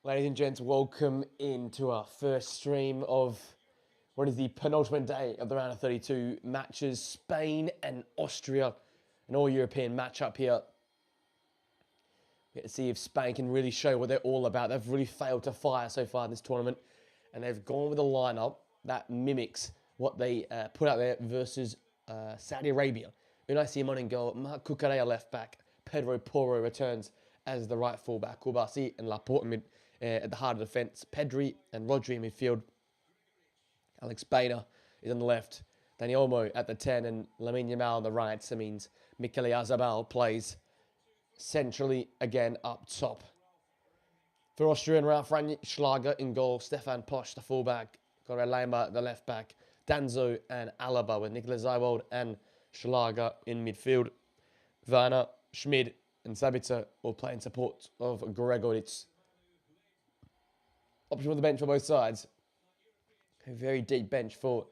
Ladies and gents, welcome into our first stream of what is the penultimate day of the round of 32 matches. Spain and Austria, an all-European matchup here. We get to see if Spain can really show what they're all about. They've really failed to fire so far in this tournament, and they've gone with a lineup that mimics what they put out there versus Saudi Arabia. Unai Simon in goal, Marc Cucurella left back, Pedro Porro returns as the right fullback, Koulibaly and Laporte mid, at the heart of defence, Pedri and Rodri in midfield, Alex Baina is on the left, Dani Olmo at the 10 and Lamine Yamal on the right. So that means Mikel Oyarzabal plays centrally again up top. For Austrian, Ralf Rangnick, Schlager in goal, Stefan Posch the fullback, Konrad Laimer the left back, Danzo and Alaba with Niklas Zaywald and Schlager in midfield. Werner, Schmid and Sabitzer will play in support of Gregoritsch. Option for the bench for both sides. A very deep bench for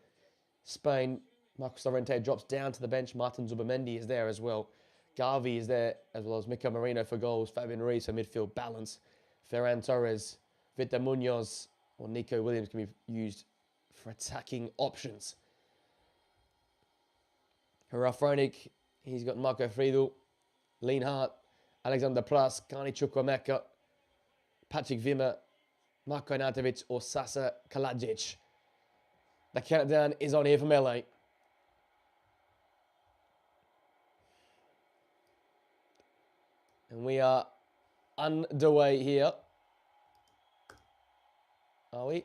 Spain. Marcos Llorente drops down to the bench. Martin Zubimendi is there as well. Gavi is there, as well as Mikel Merino for goals. Fabian Ruiz for midfield balance. Ferran Torres, Victor Munoz, or Nico Williams can be used for attacking options. Ralf Rangnick, he's got Marco Friedl, Lienhardt, Alexander Plas, Karni Chukwuemeka, Patrick Wimmer, Marko Arnautovic or Sasa Kalajic. The countdown is on here from LA. And we are underway here. Are we?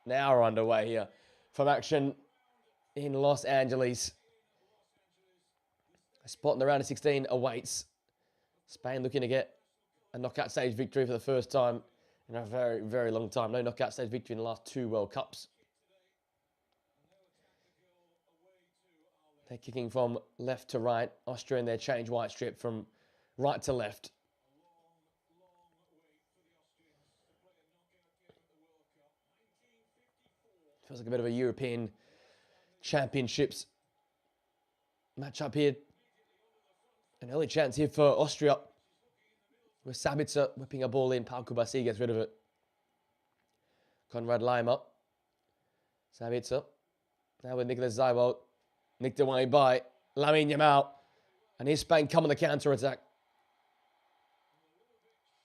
Now we're underway here from action in Los Angeles. A spot in the round of 16 awaits. Spain looking to get a knockout stage victory for the first time in a very, very long time. No knockout stage victory in the last 2 World Cups. They're kicking from left to right. Austria in their change white strip from right to left. Feels like a bit of a European Championships match up here. An early chance here for Austria. With Sabitzer whipping a ball in. Pau Kubasi gets rid of it. Konrad Laimer. Sabitzer. Now with Niklas Zaywald. Nicked away by Lamine Yamal. And here's Spain come on the counter-attack.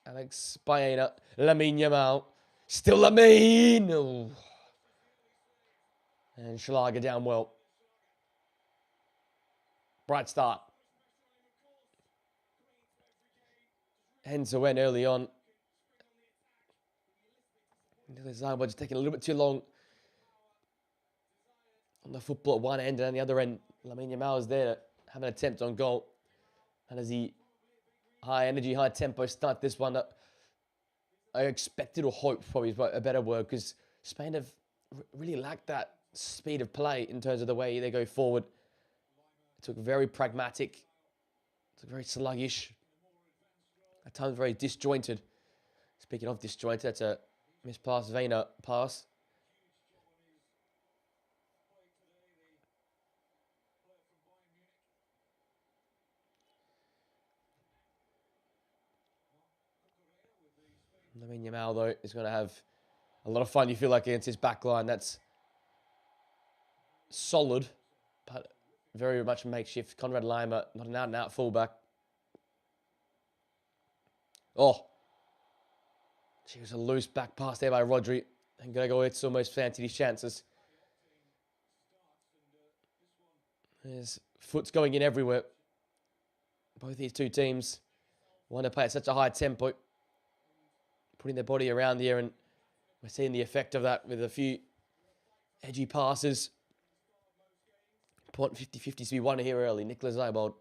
Alex Baena. Lamine Yamal. Still Lamine! Oh. And Schlager down well. Bright start. Henzo went early on. Niklas Zaywald just taking a little bit too long on the football at one end, and on the other end, Lamine Yamal is there to have an attempt on goal. And as he high energy, high tempo start this one up, I expected or hoped probably is a better word, because Spain have really lacked that speed of play in terms of the way they go forward. It took very pragmatic, it took very sluggish, at times very disjointed. Speaking of disjointed, that's a mispass Vayner pass. Lamine Yamal, though, is going to have a lot of fun, you feel like, against his back line. That's solid, but very much makeshift. Konrad Laimer, not an out-and-out fullback. Oh. She was a loose back pass there by Rodri. And Gregoritsch almost fancied his chances. His foot's going in everywhere. Both these two teams want to play at such a high tempo, putting their body around here, and we're seeing the effect of that with a few edgy passes. Important 50-50s to be won here early. Niklas Zaywald.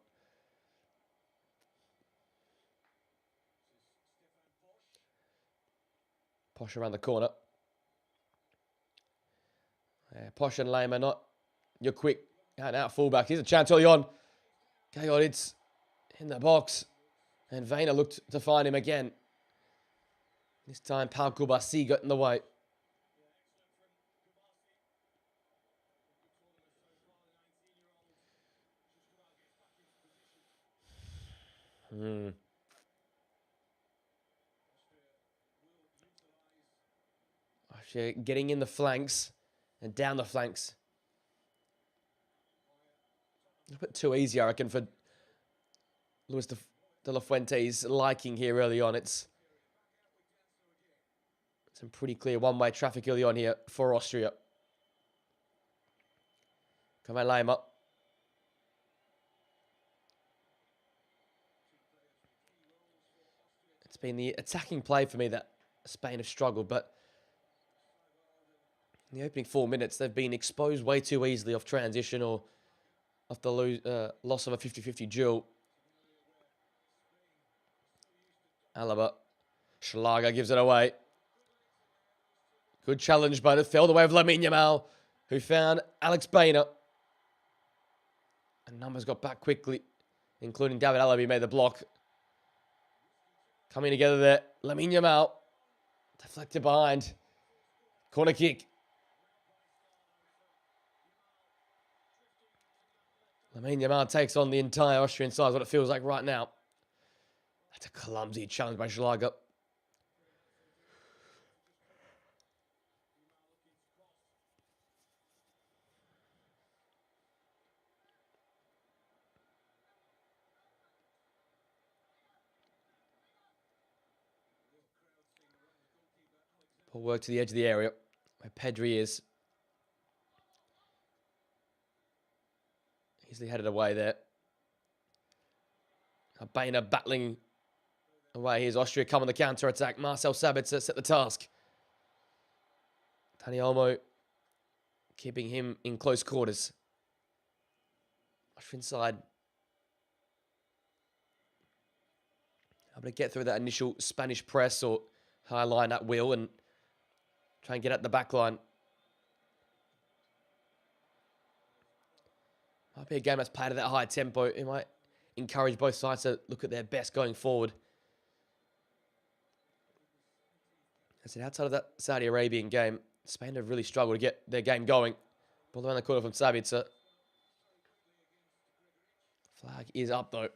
Posch around the corner. Posch and Laimer, not your quick out-and-out fullback. Here's a chance early on. Gregoritsch in the box. And Vayner looked to find him again. This time, Pau Kubasi got in the way. Austria getting in the flanks and down the flanks. A bit too easy, I reckon, for Luis de la Fuente's liking here early on. It's some pretty clear one-way traffic early on here for Austria. Come on, Lima. It's been the attacking play for me that Spain have struggled, but in the opening 4 minutes, they've been exposed way too easily off transition or off the loss of a 50-50 duel. Alaba. Schlager gives it away. Good challenge, but it fell the way of Lamine Yamal, who found Alex Bainer. And numbers got back quickly, including David Alaba, who made the block. Coming together there. Lamine Yamal. Deflected behind. Corner kick. Lamine Yamal takes on the entire Austrian side, what it feels like right now. That's a clumsy challenge by Schlager. Ball work to the edge of the area where Pedri is. Easily headed away there. Bainer battling away. Here's Austria come on the counter-attack. Marcel Sabitzer set the task. Dani Olmo keeping him in close quarters. Austrian side able to get through that initial Spanish press or high line at will and try and get at the back line. Might be a game that's played at that high tempo. It might encourage both sides to look at their best going forward. I said, outside of that Saudi Arabian game, Spain have really struggled to get their game going. Ball around the corner from Sabitzer. Flag is up, though.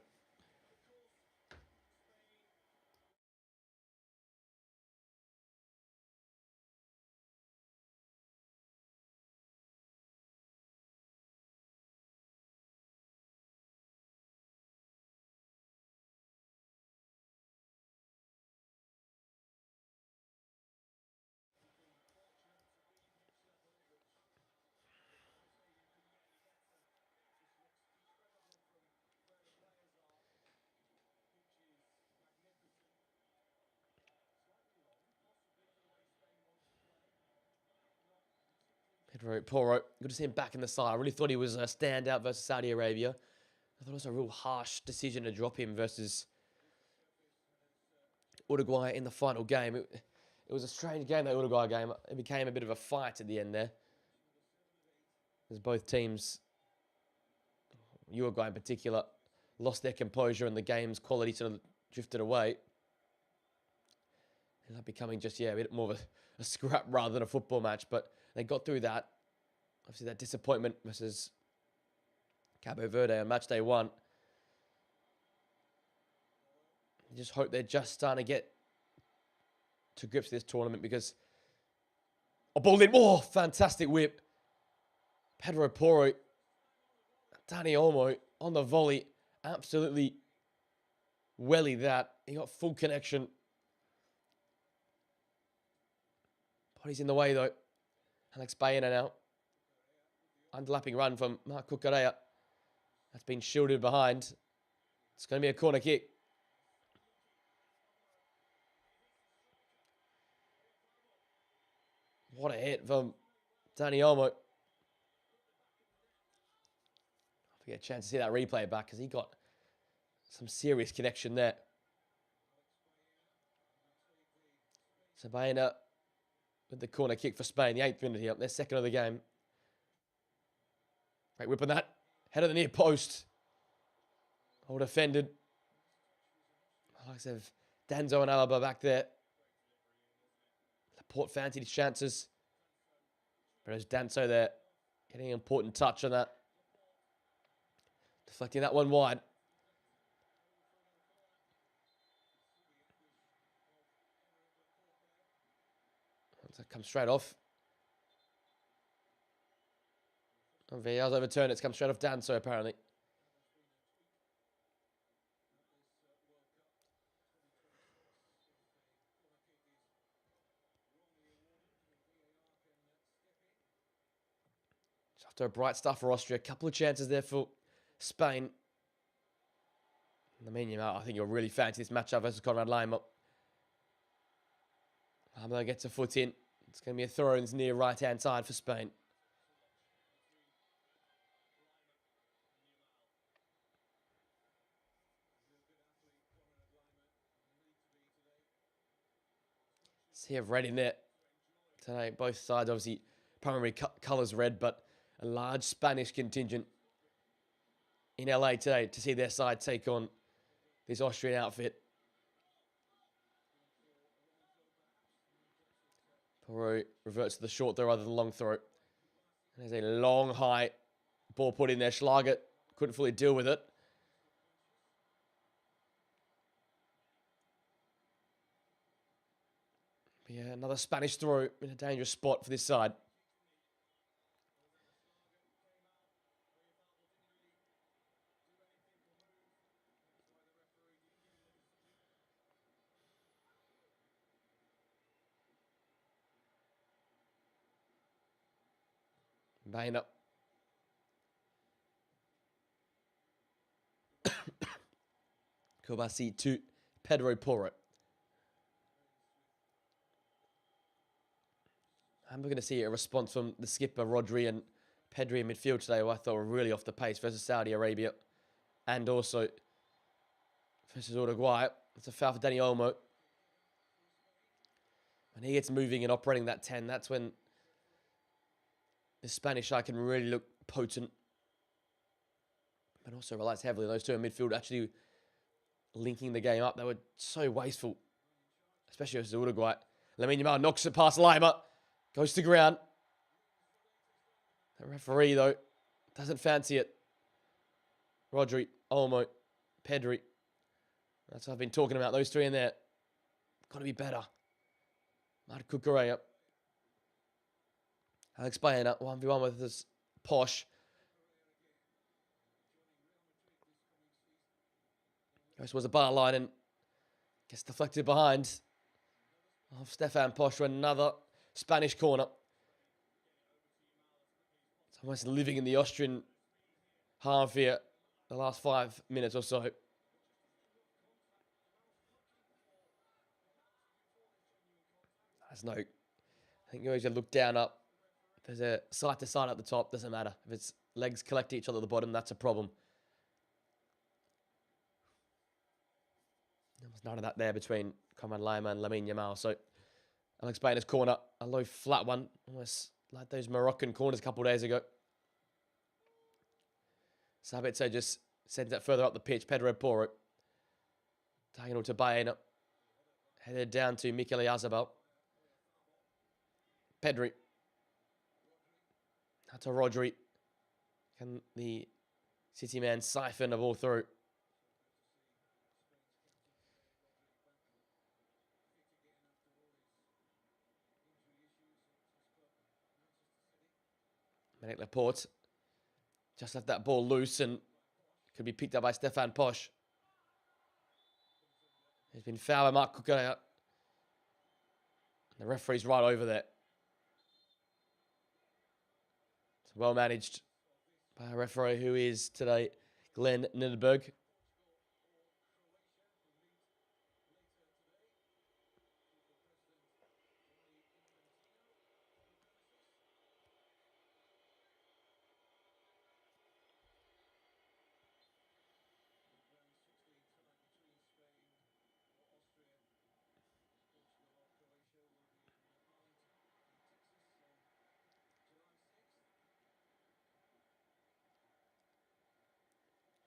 Pedro Porro, good to see him back in the side. I really thought he was a standout versus Saudi Arabia. I thought it was a real harsh decision to drop him versus Uruguay in the final game. It was a strange game, that Uruguay game. It became a bit of a fight at the end there. As both teams, Uruguay in particular, lost their composure and the game's quality sort of drifted away. Ended up becoming just, a bit more of a scrap rather than a football match. But they got through that. Obviously, that disappointment versus Cabo Verde on match day 1. You just hope they're just starting to get to grips with this tournament because a ball in. Oh, fantastic whip. Pedro Porro. Dani Olmo on the volley. Absolutely welly that. He got full connection. Body's in the way, though. Alex Baena now. Underlapping run from Marc Cucurella. That's been shielded behind. It's going to be a corner kick. What a hit from Dani Olmo. I'll get a chance to see that replay back because he got some serious connection there. So Baena with the corner kick for Spain, the 8th minute here, their second of the game. Great whip on that. Head of the near post. All defended. Like I said, Danzo and Alaba back there. Laporte fancied his chances. But there's Danzo there. Getting an important touch on that. Deflecting that one wide. So it comes straight off. Oh, VR's overturned. It's come straight off Danso, apparently. After a bright start for Austria, a couple of chances there for Spain. I think you'll really fancy this matchup versus Conrad Lima. Lima gets a foot in. It's going to be a throw in his near right-hand side for Spain. Sea of red in there today. Both sides, obviously, primary colours red, but a large Spanish contingent in LA today to see their side take on this Austrian outfit. Peru reverts to the short throw rather than the long throw. And there's a long, high ball put in there. Schlager couldn't fully deal with it. But yeah, another Spanish throw in a dangerous spot for this side. Bain up. Kobasi to Pedro Porro. And we're going to see a response from the skipper, Rodri and Pedri in midfield today, who I thought were really off the pace versus Saudi Arabia and also versus Uruguay. It's a foul for Dani Olmo. When he gets moving and operating that 10, that's when the Spanish side can really look potent. But also relies heavily on those two in midfield actually linking the game up. They were so wasteful, especially versus Uruguay. Lamine Yamal knocks it past Lima. Goes to ground. The referee, though, doesn't fancy it. Rodri, Olmo, Pedri. That's what I've been talking about. Those three in there. Got to be better. Marc Cucurella. Alex Baena, 1v1 with this Posh. Goes towards the bar line and gets deflected behind of Stefan Posh to another Spanish corner. It's almost living in the Austrian half here the last 5 minutes or so. I think you always got to look down up. If there's a side to side at the top, doesn't matter. If it's legs collect each other at the bottom, that's a problem. There was none of that there between Conrad Lima and Lamine Yamal. So Alex Baina's corner, a low flat one, almost like those Moroccan corners a couple of days ago. Sabitzer just sends that further up the pitch. Pedro Porro. Diagonal to Baena. Headed down to Mikel Oyarzabal. Pedri. Now to Rodri. Can the City man siphon a ball through? Manic Laporte just left that ball loose and could be picked up by Stefan Posh. He's been fouled by Marc Cucurella. The referee's right over there. It's well managed by a referee who is today Glenn Niederberg.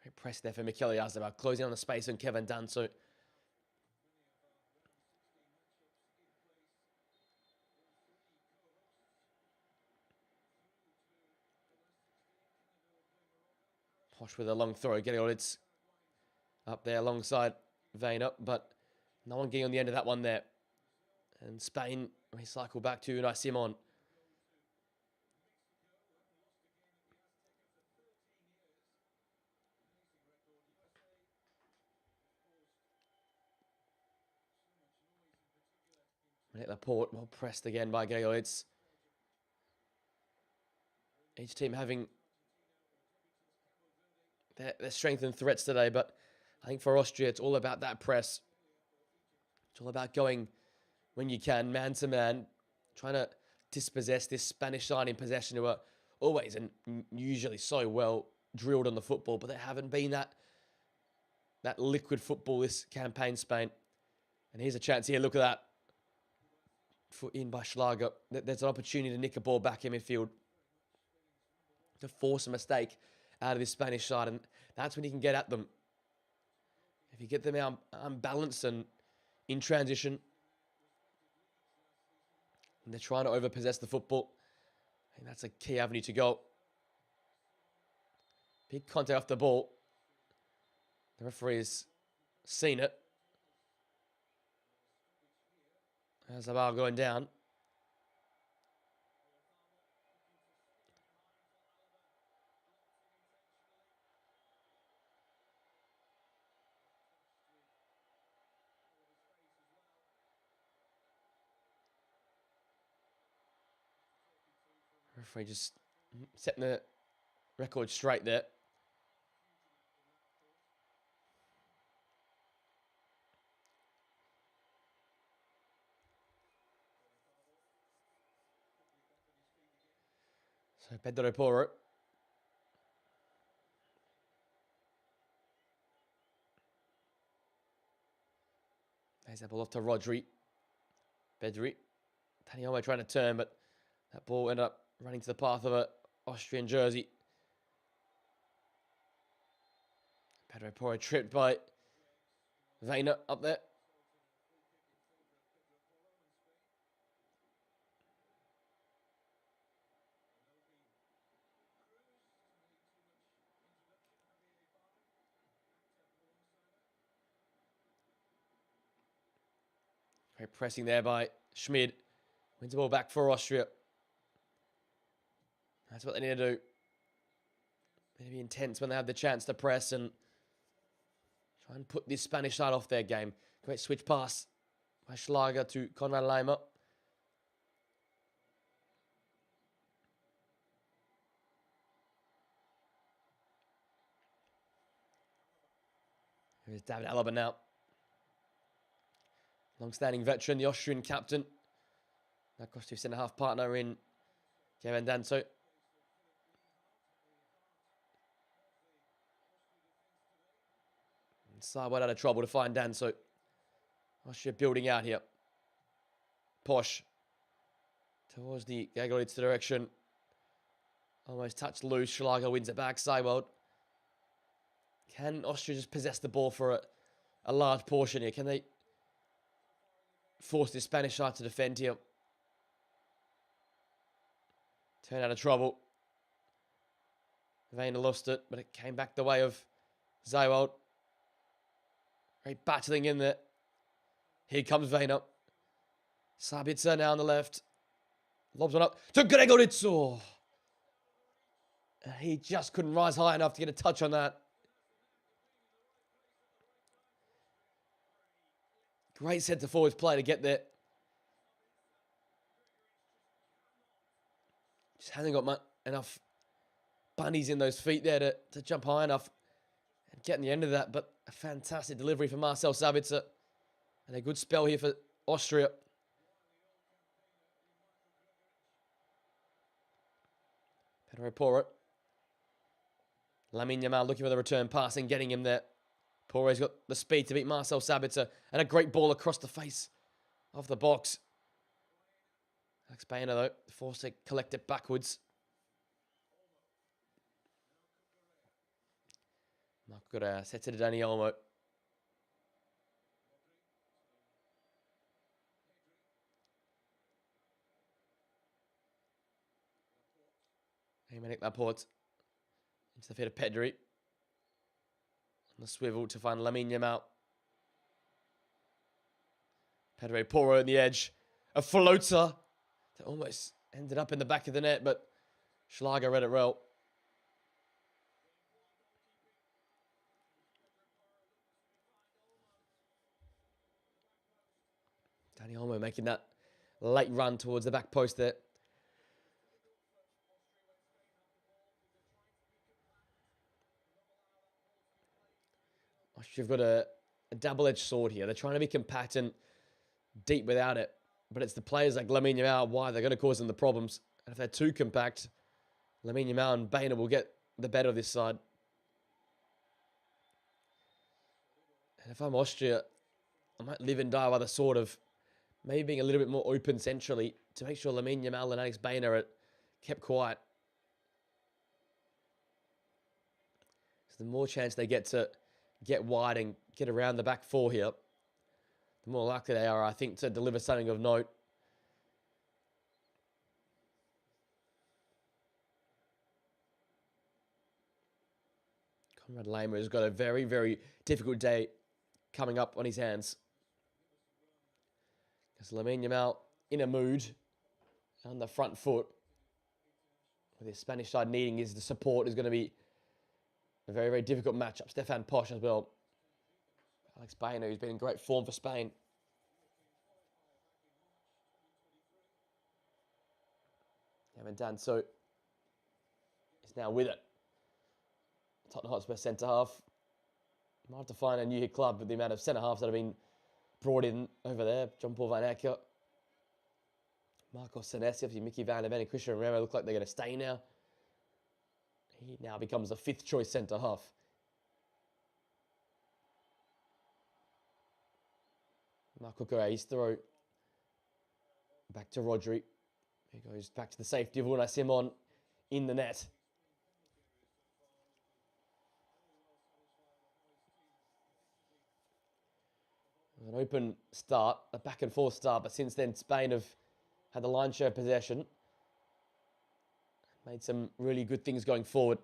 Great press there for Mikel Oyarzabal, closing on the space on Kevin Danso. Posh with a long throw, getting on its up there alongside Vane up, but no one getting on the end of that one there. And Spain, we cycle back to Unai Simon. Laporte, well pressed again by Gregoritz. Each team having their strength and threats today, but I think for Austria, it's all about that press. It's all about going when you can, man to man, trying to dispossess this Spanish side in possession who are always and usually so well drilled on the football, but they haven't been that liquid football this campaign, Spain. And here's a chance here. Look at that. Foot in by Schlager. There's an opportunity to nick a ball back in midfield, to force a mistake out of this Spanish side, and that's when you can get at them. If you get them unbalanced and in transition, and they're trying to overpossess the football, I think that's a key avenue to go. Big contact off the ball. The referee has seen it. There's the ball going down. Referee just setting the record straight there. So Pedro Porro. There's that ball off to Rodri. Pedri. Tanioma trying to turn, but that ball ended up running to the path of an Austrian jersey. Pedro Porro tripped by Vayner up there. Great pressing there by Schmid. Wins the ball back for Austria. That's what they need to do. They need to be intense when they have the chance to press and try and put this Spanish side off their game. Great switch pass by Schlager to Konrad Laimer. Here's David Alaba now. Long-standing veteran, the Austrian captain. That cost his centre-half partner in Kevin Danso. Side went out of trouble to find Danso. Austria building out here. Posh. Towards the Gregoritz direction. Almost touched loose. Schlager wins it back. Seiwald. Can Austria just possess the ball for a large portion here? Can they force this Spanish side to defend here? Turn out of trouble. Vayner lost it, but it came back the way of Seiwald. Great battling in there. Here comes Vayner. Sabitzer now on the left. Lobs one up to Gregoritz. Oh. He just couldn't rise high enough to get a touch on that. Great centre forwards play to get there. Just hasn't got enough bunnies in those feet there to jump high enough and get in the end of that. But a fantastic delivery from Marcel Sabitzer. And a good spell here for Austria. Pedro Porro. Lamine Yamal looking for the return pass and getting him there. Porro's got the speed to beat Marcel Sabitzer. And a great ball across the face of the box. Alex Baena, though, forced to collect it backwards. Marco Correa sets it to Dani Olmo. Aymeric Laporte into the feet of Pedri. On the swivel to find Lamine Yamal. Pedro Porro on the edge. A floater that almost ended up in the back of the net, but Schlager read it well. Dani Olmo making that late run towards the back post there. You've got a double-edged sword here. They're trying to be compact and deep without it, but it's the players like Lamine Yamal why they're going to cause them the problems. And if they're too compact, Lamine Yamal and Bainer will get the better of this side. And if I'm Austria, I might live and die by the sword of maybe being a little bit more open centrally to make sure Lamine Yamal and Alex Bainer are kept quiet. So the more chance they get to get wide and get around the back four here, the more likely they are, I think, to deliver something of note. Conrad Lamer has got a very, very difficult day coming up on his hands. Because Lamine Yamal in a mood on the front foot, with his Spanish side needing his support, is going to be a very, very difficult matchup. Stefan Posch as well. Alex Bainer, who's been in great form for Spain. Haven't done so. He's now with it. Tottenham Hotspur centre half. Might have to find a new club with the amount of centre halves that have been brought in over there. John Paul Van Acker, Marco Senesi, obviously Mickey Van der Ven and Christian Romero look like they're going to stay now. He now becomes the fifth choice centre half. Marco Correa's throw back to Rodri. He goes back to the safety of Unai Simon in the net. An open start, a back and forth start, but since then Spain have had the line share possession. Made some really good things going forward.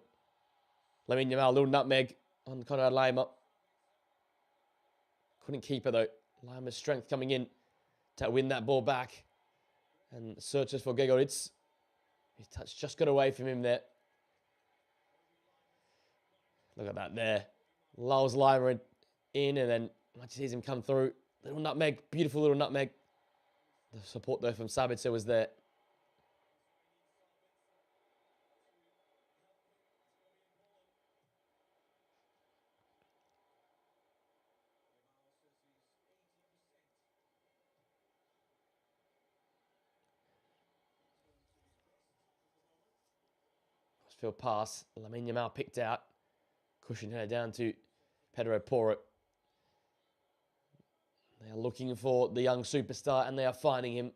Lamine Yamal, a little nutmeg on Conrad Lamer. Couldn't keep it though. Lamer's strength coming in to win that ball back. And searches for Gregoritz. His touch just got away from him there. Look at that there. Lulls Lamer in, and then once he sees him come through, little nutmeg, beautiful little nutmeg. The support though from Sabitzer was there. Field pass. Lamine Yamal picked out. Cushion her down to Pedro Porro. They are looking for the young superstar and they are finding him.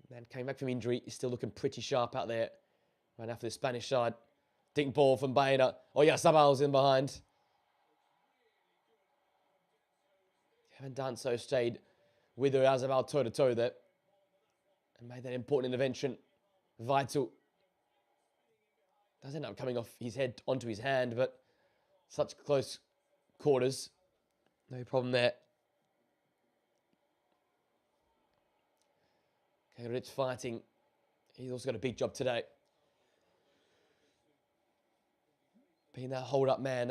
Man came back from injury. He's still looking pretty sharp out there. Right after the Spanish side. Dink ball from Bainer. Oh yeah, Sabal's in behind. Haven't done so. Stayed with Oyarzabal toe-to-toe there. And made that important intervention. Vital. Does end up coming off his head onto his hand, but such close quarters. No problem there. Okay, Rich fighting. He's also got a big job today. Being that hold-up man,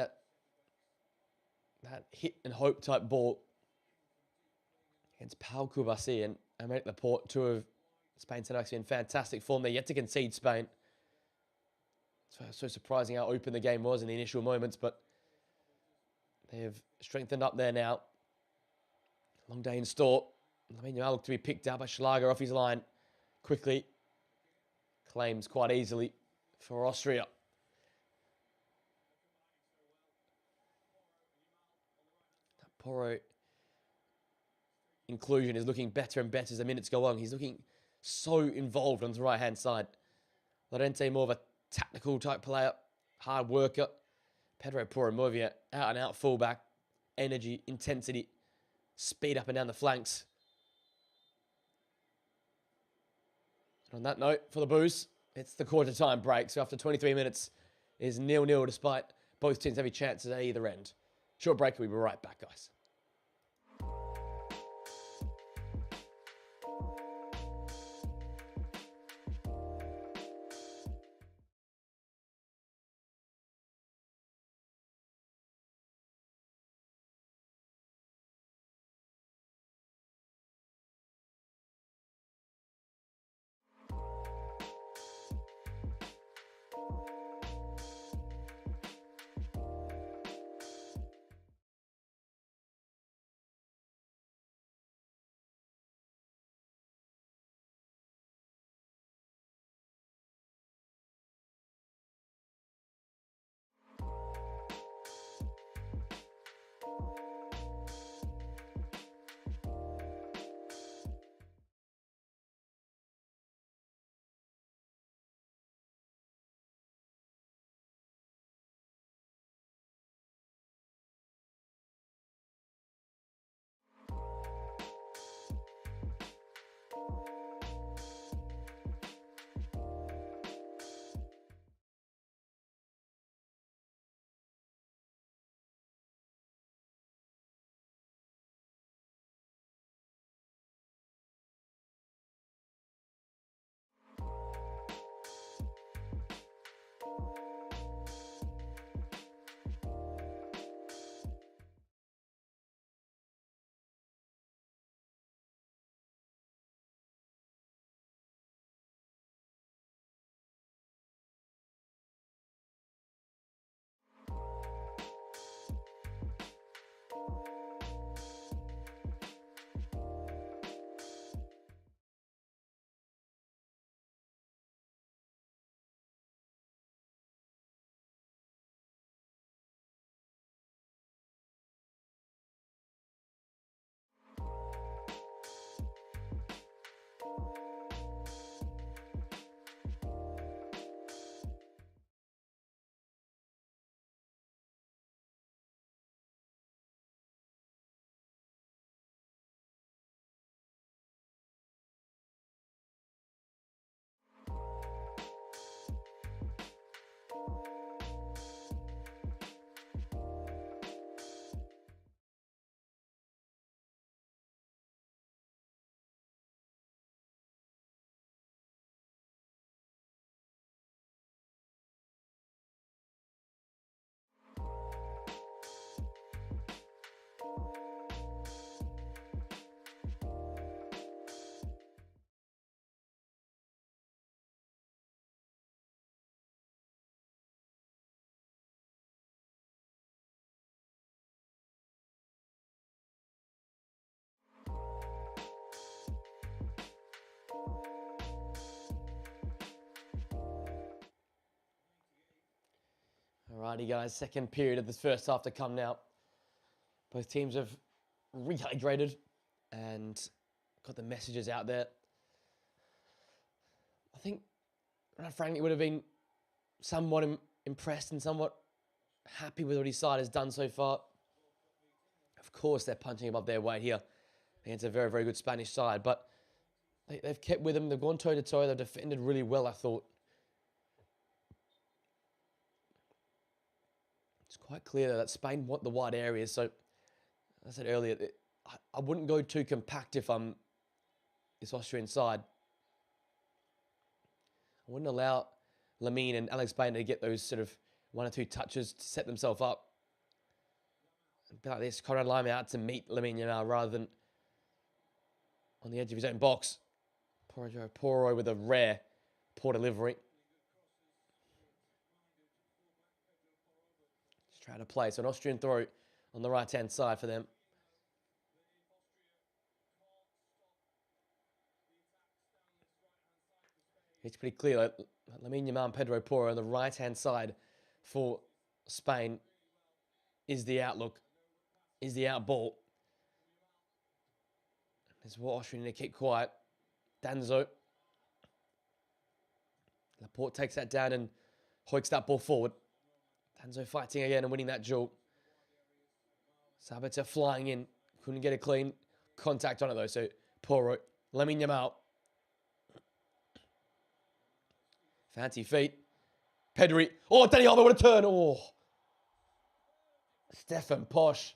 that hit and hope type ball against Pau Kubasi and Aymeric Laporte, two of Spain's actually in fantastic form. They're yet to concede, Spain. So surprising how open the game was in the initial moments, but they have strengthened up there now. Long day in store. Lamine Yamal looked to be picked out by Schlager off his line quickly. Claims quite easily for Austria. That Porro inclusion is looking better and better as the minutes go on. He's looking so involved on the right-hand side. Lorente more of a tactical type player, hard worker. Pedro Porro more of an out-and-out fullback. Energy, intensity, speed up and down the flanks. And on that note, for the Blues, it's the quarter-time break. So after 23 minutes, it is 0-0 despite both teams having chances at either end. Short break. We'll be right back, guys. Alrighty, guys. Second period of this first half to come now. Both teams have rehydrated and got the messages out there. I think, frankly, would have been somewhat impressed and somewhat happy with what his side has done so far. Of course, they're punching above their weight here against a very, very good Spanish side, but they've kept with them. They've gone toe-to-toe. They've defended really well, I thought. It's quite clear that Spain want the wide areas. So, as I said earlier, I wouldn't go too compact if I'm this Austrian side. I wouldn't allow Lamine and Alex Bain to get those sort of one or two touches to set themselves up. A bit like this, Conrad Lime out to meet Lamine Yamal rather than on the edge of his own box. Poro with a rare poor delivery. Just trying to play. So an Austrian throw on the right-hand side for them. It's pretty clear that Lamine Yamal and Pedro Porro on the right-hand side for Spain is the outlook, is the outball. This is what Austria need to keep quiet. Danzo. Laporte takes that down and hoiks that ball forward. Danzo fighting again and winning that duel. Sabitzer flying in. Couldn't get a clean contact on it though. So Porro. Lamine Yamal. Fancy feet. Pedri. Oh, Dani Alves, what a turn. Oh. Stefan Posch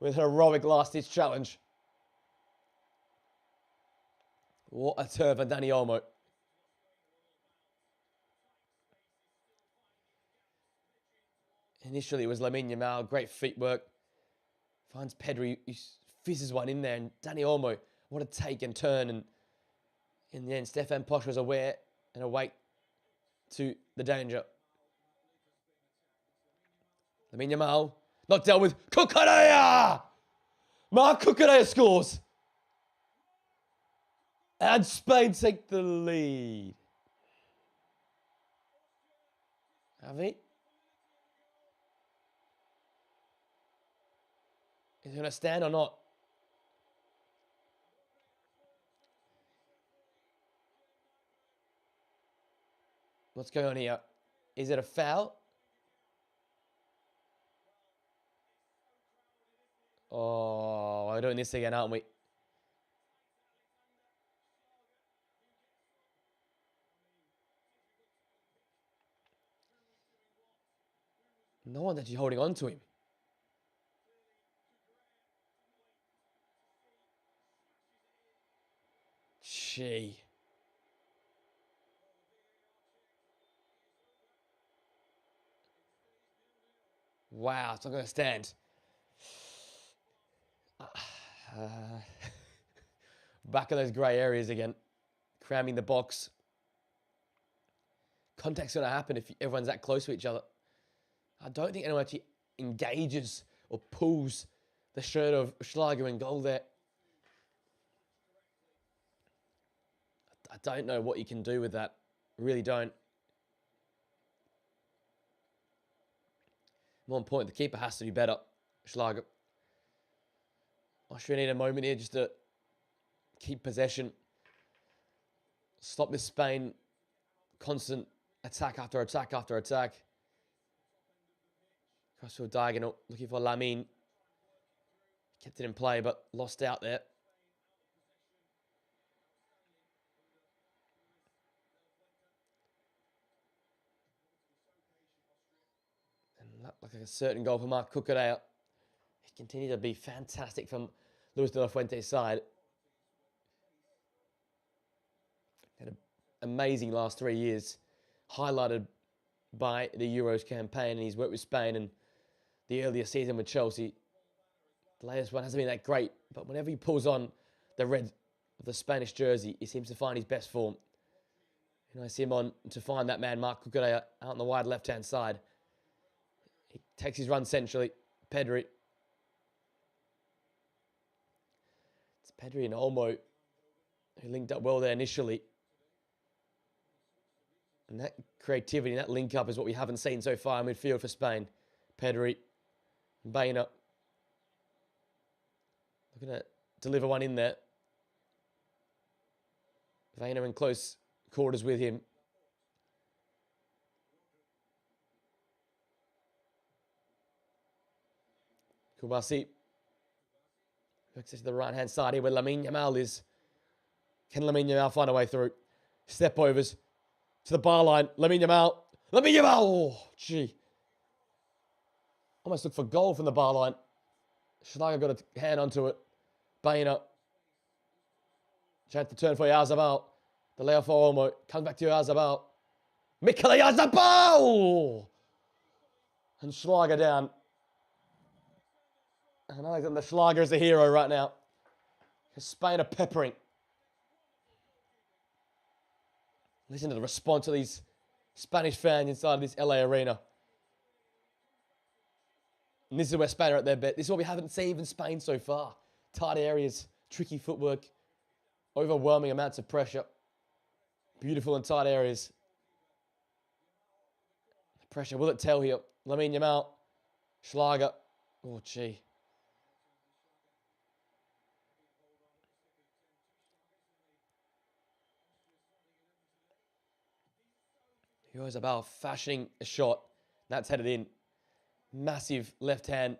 with an heroic last-ditch challenge. What a turn for Dani Olmo. Initially, it was Lamine Yamal. Great feet work. Finds Pedri. He fizzes one in there. And Dani Olmo, what a take and turn. And in the end, Stefan Posch was aware and awake to the danger. Lamine Yamal, not dealt with. Cucurella! Marc Cucurella scores. And Spain take the lead. Have he? Is he going to stand or not? What's going on here? Is it a foul? Oh, we're doing this again, aren't we? No one's actually holding on to him. Gee. Wow, it's not going to stand. Back in those grey areas again. Cramming the box. Contact's going to happen if everyone's that close to each other. I don't think anyone actually engages or pulls the shirt of Schlager in goal there. I don't know what you can do with that. Really don't. More important, the keeper has to be better. Schlager. Austria need a moment here just to keep possession. Stop this Spain constant attack after attack after attack. Crossfield diagonal, looking for Lamine. Kept it in play, but lost out there. And like a certain goal for Marc Cucurella. He continued to be fantastic from Luis de la Fuente's side. Had an amazing last 3 years, highlighted by the Euros campaign and his work with Spain and the earlier season with Chelsea. The latest one hasn't been that great, but whenever he pulls on the red of the Spanish jersey, he seems to find his best form. And I see him on to find that man, Marc Cucurella, out on the wide left-hand side. He takes his run centrally. Pedri. It's Pedri and Olmo who linked up well there initially. And that creativity, that link-up is what we haven't seen so far in midfield for Spain. Pedri. Bainer. Looking to deliver one in there. Bainer in close quarters with him. Kubasi. Access to the right-hand side here where Lamine Yamal is. Can Lamine Yamal find a way through? Step overs to the bar line. Lamine Yamal. Lamine Yamal! Oh, gee. Almost looked for goal from the bar line. Schlager got a hand onto it. Bainer. Chance to turn for Yazabal. The layoff for Olmo. Comes back to Yazabal. Mikel Yazabal! And Schlager down. And Alexander Schlager is the hero right now. Spain are peppering. Listen to the response of these Spanish fans inside of this LA arena. And this is where Spain are at their best. This is what we haven't seen from Spain so far. Tight areas, tricky footwork, overwhelming amounts of pressure. Beautiful and tight areas. Pressure, will it tell here? Lamine Yamal, Schlager. Oh, gee. He was about fashioning a shot. That's headed in. Massive left hand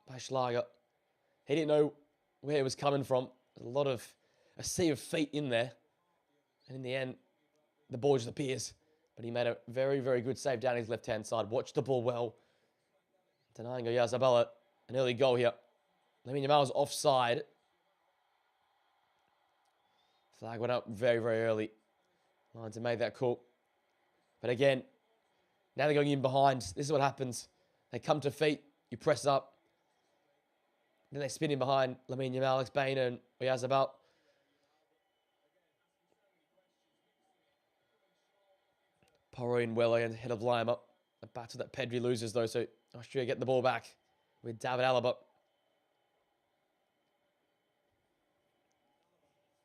by Schlager. He didn't know where it was coming from. A sea of feet in there. And in the end, the ball just appears. But he made a very, very good save down his left-hand side. Watched the ball well. Denying Oyarzabal an early goal here. Lamine Yamal's offside. Flag went up very, very early. Lions have made that call. But again, now they're going in behind. This is what happens. They come to feet. You press up. Then they spin in behind Lamine Yamal, Alex Bain, and Oyarzabal. Porro in well ahead of Lima. A battle that Pedri loses, though, so Austria get the ball back with David Alaba.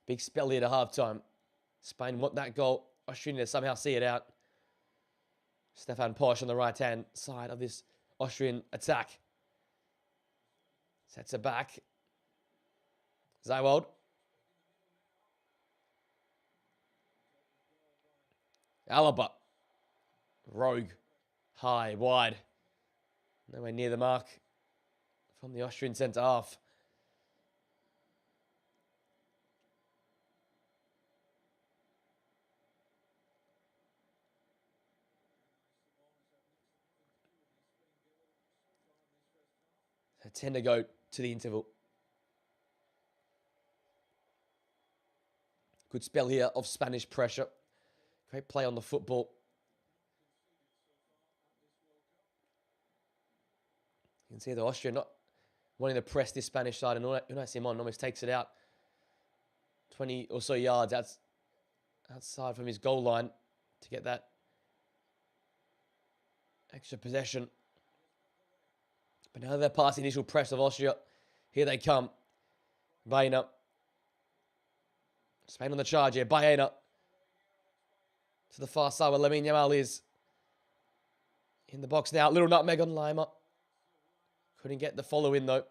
Big spell here to halftime. Spain want that goal. Austria need to somehow see it out. Stefan Posch on the right-hand side of this Austrian attack. Sets it back. Zywald. Alaba. Rogue. High, wide. Nowhere near the mark from the Austrian centre half. So 10 to go to the interval. Good spell here of Spanish pressure. Great play on the football. You can see the Austria not wanting to press this Spanish side, and Unai Simon almost takes it out 20 or so yards outside from his goal line to get that extra possession. But now they're past the initial press of Austria. Here they come. Baena. Spain on the charge here. Baena to the far side where Lamine Yamal is. In the box now. Little nutmeg on Lima. Couldn't get the follow in though.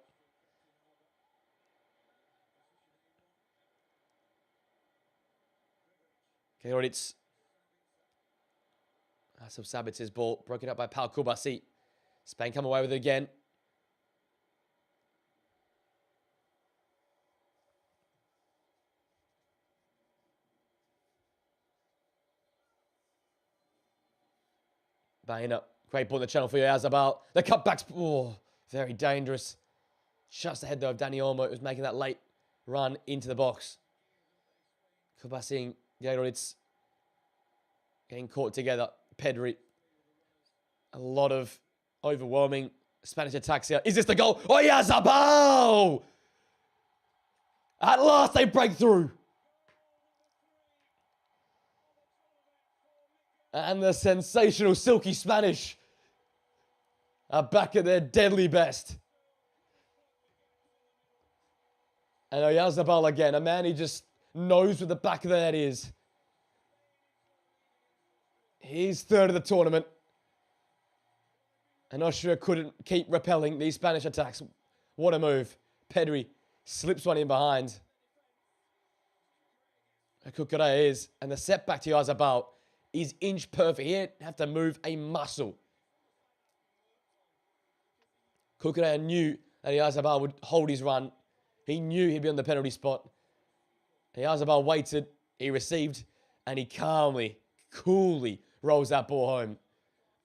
Okay, it's Asif Sabitz's ball. Broken up by Pau Kubasi. Spain come away with it again. Baena. Great ball in the channel for Oyarzabal. The cutbacks. Oh, very dangerous. Just ahead, though, of Dani Olmo, who's making that late run into the box. Kubasi, it's getting caught together. Pedri. A lot of overwhelming Spanish attacks here. Is this the goal? Oyarzabal! At last, they break through. And the sensational silky Spanish are back at their deadly best. And Oyarzabal again, a man who just knows where the back of the net is. He's third of the tournament. And Austria couldn't keep repelling these Spanish attacks. What a move. Pedri slips one in behind. Kukurea is. And the setback to Oyarzabal is inch perfect. He didn't have to move a muscle. Kukurea knew that Oyarzabal would hold his run. He knew he'd be on the penalty spot. Oyarzabal waited. He received. And he calmly, coolly rolls that ball home.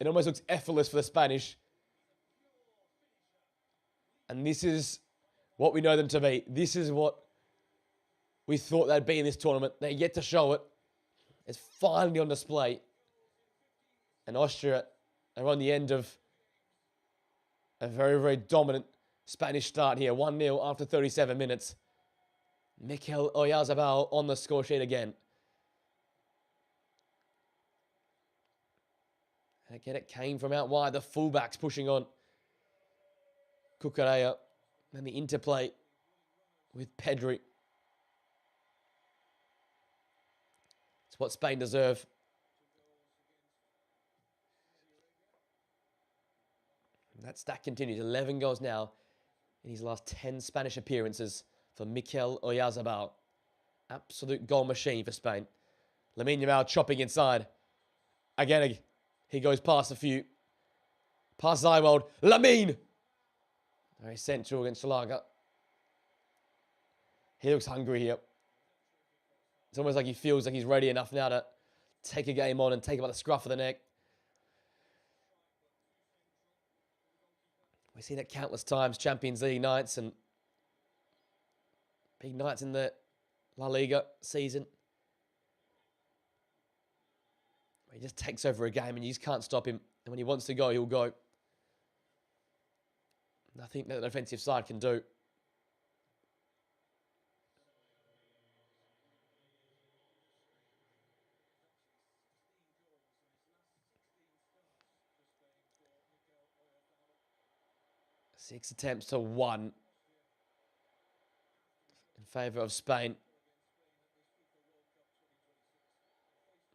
It almost looks effortless for the Spanish. And this is what we know them to be. This is what we thought they'd be in this tournament. They're yet to show it. It's finally on display. And Austria are on the end of a very, very dominant Spanish start here. 1-0 after 37 minutes. Mikel Oyarzabal on the score sheet again. And again, it came from out wide. The fullbacks pushing on. Kukurea. And the interplay with Pedri. It's what Spain deserve. And that stack continues. 11 goals now in his last 10 Spanish appearances for Mikel Oyarzabal. Absolute goal machine for Spain. Lamine Yamal chopping inside. Again, he goes past a few. Past Zywald. Lamine! Very central against Shalaga. He looks hungry here. It's almost like he feels like he's ready enough now to take a game on and take him by the scruff of the neck. We've seen it countless times, Champions League nights and big nights in the La Liga season. He just takes over a game and you just can't stop him. And when he wants to go, he'll go. Nothing that the defensive side can do. Six attempts to 1 in favour of Spain.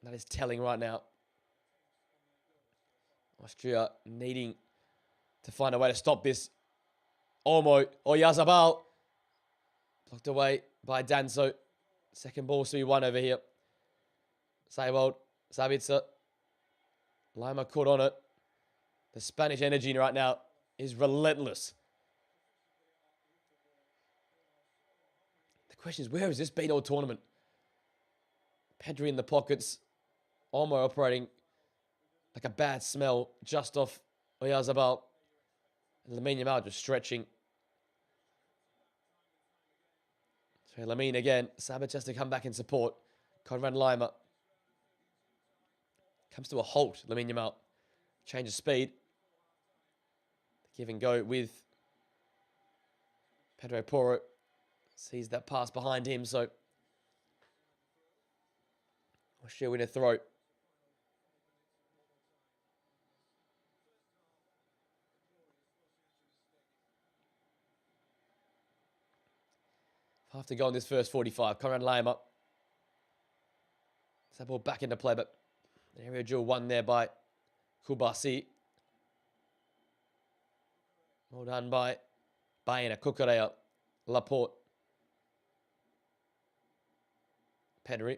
That is telling right now. Austria needing to find a way to stop this. Oyarzabal. Blocked away by Danso. Second ball to be won over here. Seibold, Sabitzer. Lima caught on it. The Spanish energy right now is relentless. The question is, where has this been all tournament? Pedri in the pockets. Olmo operating like a bad smell just off Oyarzabal. And Lamine Yamal just stretching. So Lamine again. Sabic has to come back in support. Conrad Lima. Comes to a halt, Lamine Yamal. Change of speed. Give and go with Pedro Porro. Sees that pass behind him, so Austria win a throw. Have to go on this first 45. Conrad Lima. That ball back into play, but an area duel won there by Kubasi. Well done by Baena, Cucurella, Laporte. Pedri.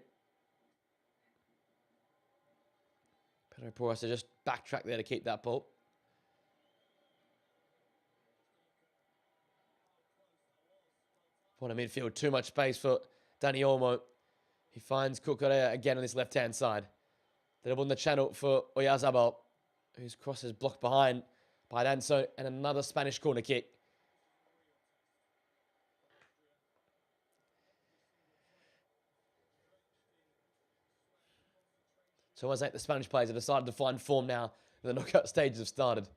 Pedro Porro has to just backtrack there to keep that ball. Point of midfield, too much space for Dani Olmo. He finds Cucurella again on this left-hand side. They're on the channel for Oyarzabal, whose cross is blocked behind by Danso, and another Spanish corner kick. So almost like the Spanish players have decided to find form now that the knockout stages have started.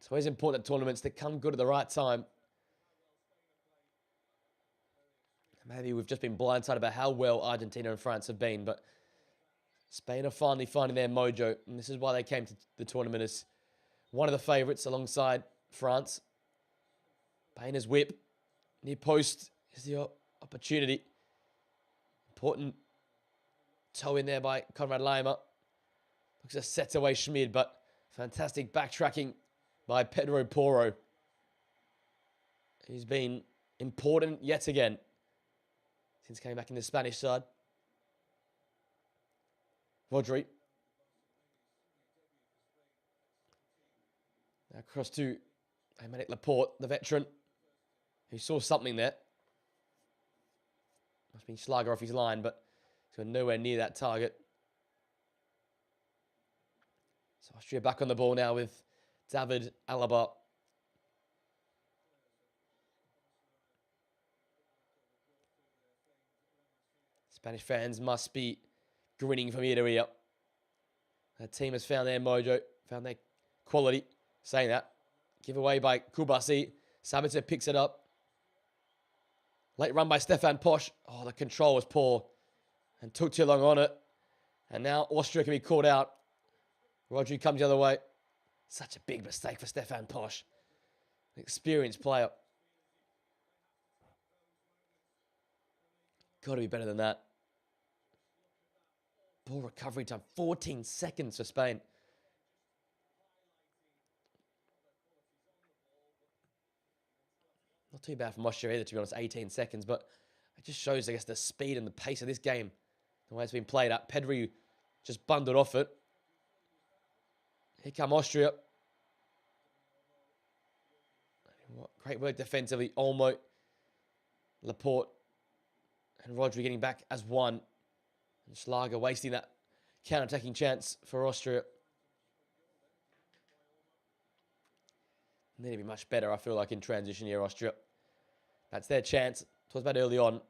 It's always important at tournaments that come good at the right time. Maybe we've just been blindsided about how well Argentina and France have been, but Spain are finally finding their mojo, and this is why they came to the tournament as one of the favourites alongside France. Baina's whip, near post is the opportunity. Important toe in there by Conrad Lima. Looks a set away Schmid, but fantastic backtracking by Pedro Porro. He's been important yet again since coming back in the Spanish side. Rodri. Now across to Aymeric Laporte, the veteran, who saw something there. Must have been Schlager off his line, but he's got nowhere near that target. So Austria back on the ball now with David Alaba. Spanish fans must be grinning from ear to ear. The team has found their mojo, found their quality. Saying that, give away by Kubasi. Sabitzer picks it up. Late run by Stefan Posch. Oh, the control was poor and took too long on it. And now Austria can be caught out. Rodri comes the other way. Such a big mistake for Stefan Posch. An experienced player. Got to be better than that. Ball recovery time, 14 seconds for Spain. Not too bad from Austria either, to be honest, 18 seconds, but it just shows, I guess, the speed and the pace of this game, the way it's been played up. Pedri just bundled off it. Here come Austria. Great work defensively. Olmo, Laporte, and Rodri getting back as one. And Schlager wasting that counter-attacking chance for Austria. Need to be much better, I feel like, in transition here, Austria. That's their chance. Talked about early on.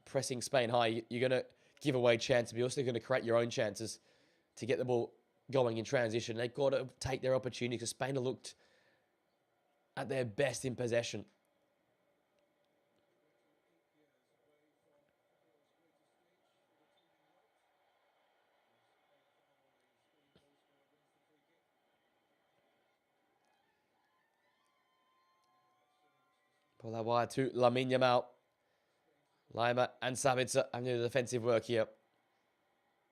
Pressing Spain high, you're going to give away chances, but you're also going to create your own chances to get the ball going in transition. They've got to take their opportunity because Spain have looked at their best in possession. Pull that wide to Lamine Yamal. Lima and Sabitzer having to do the defensive work here.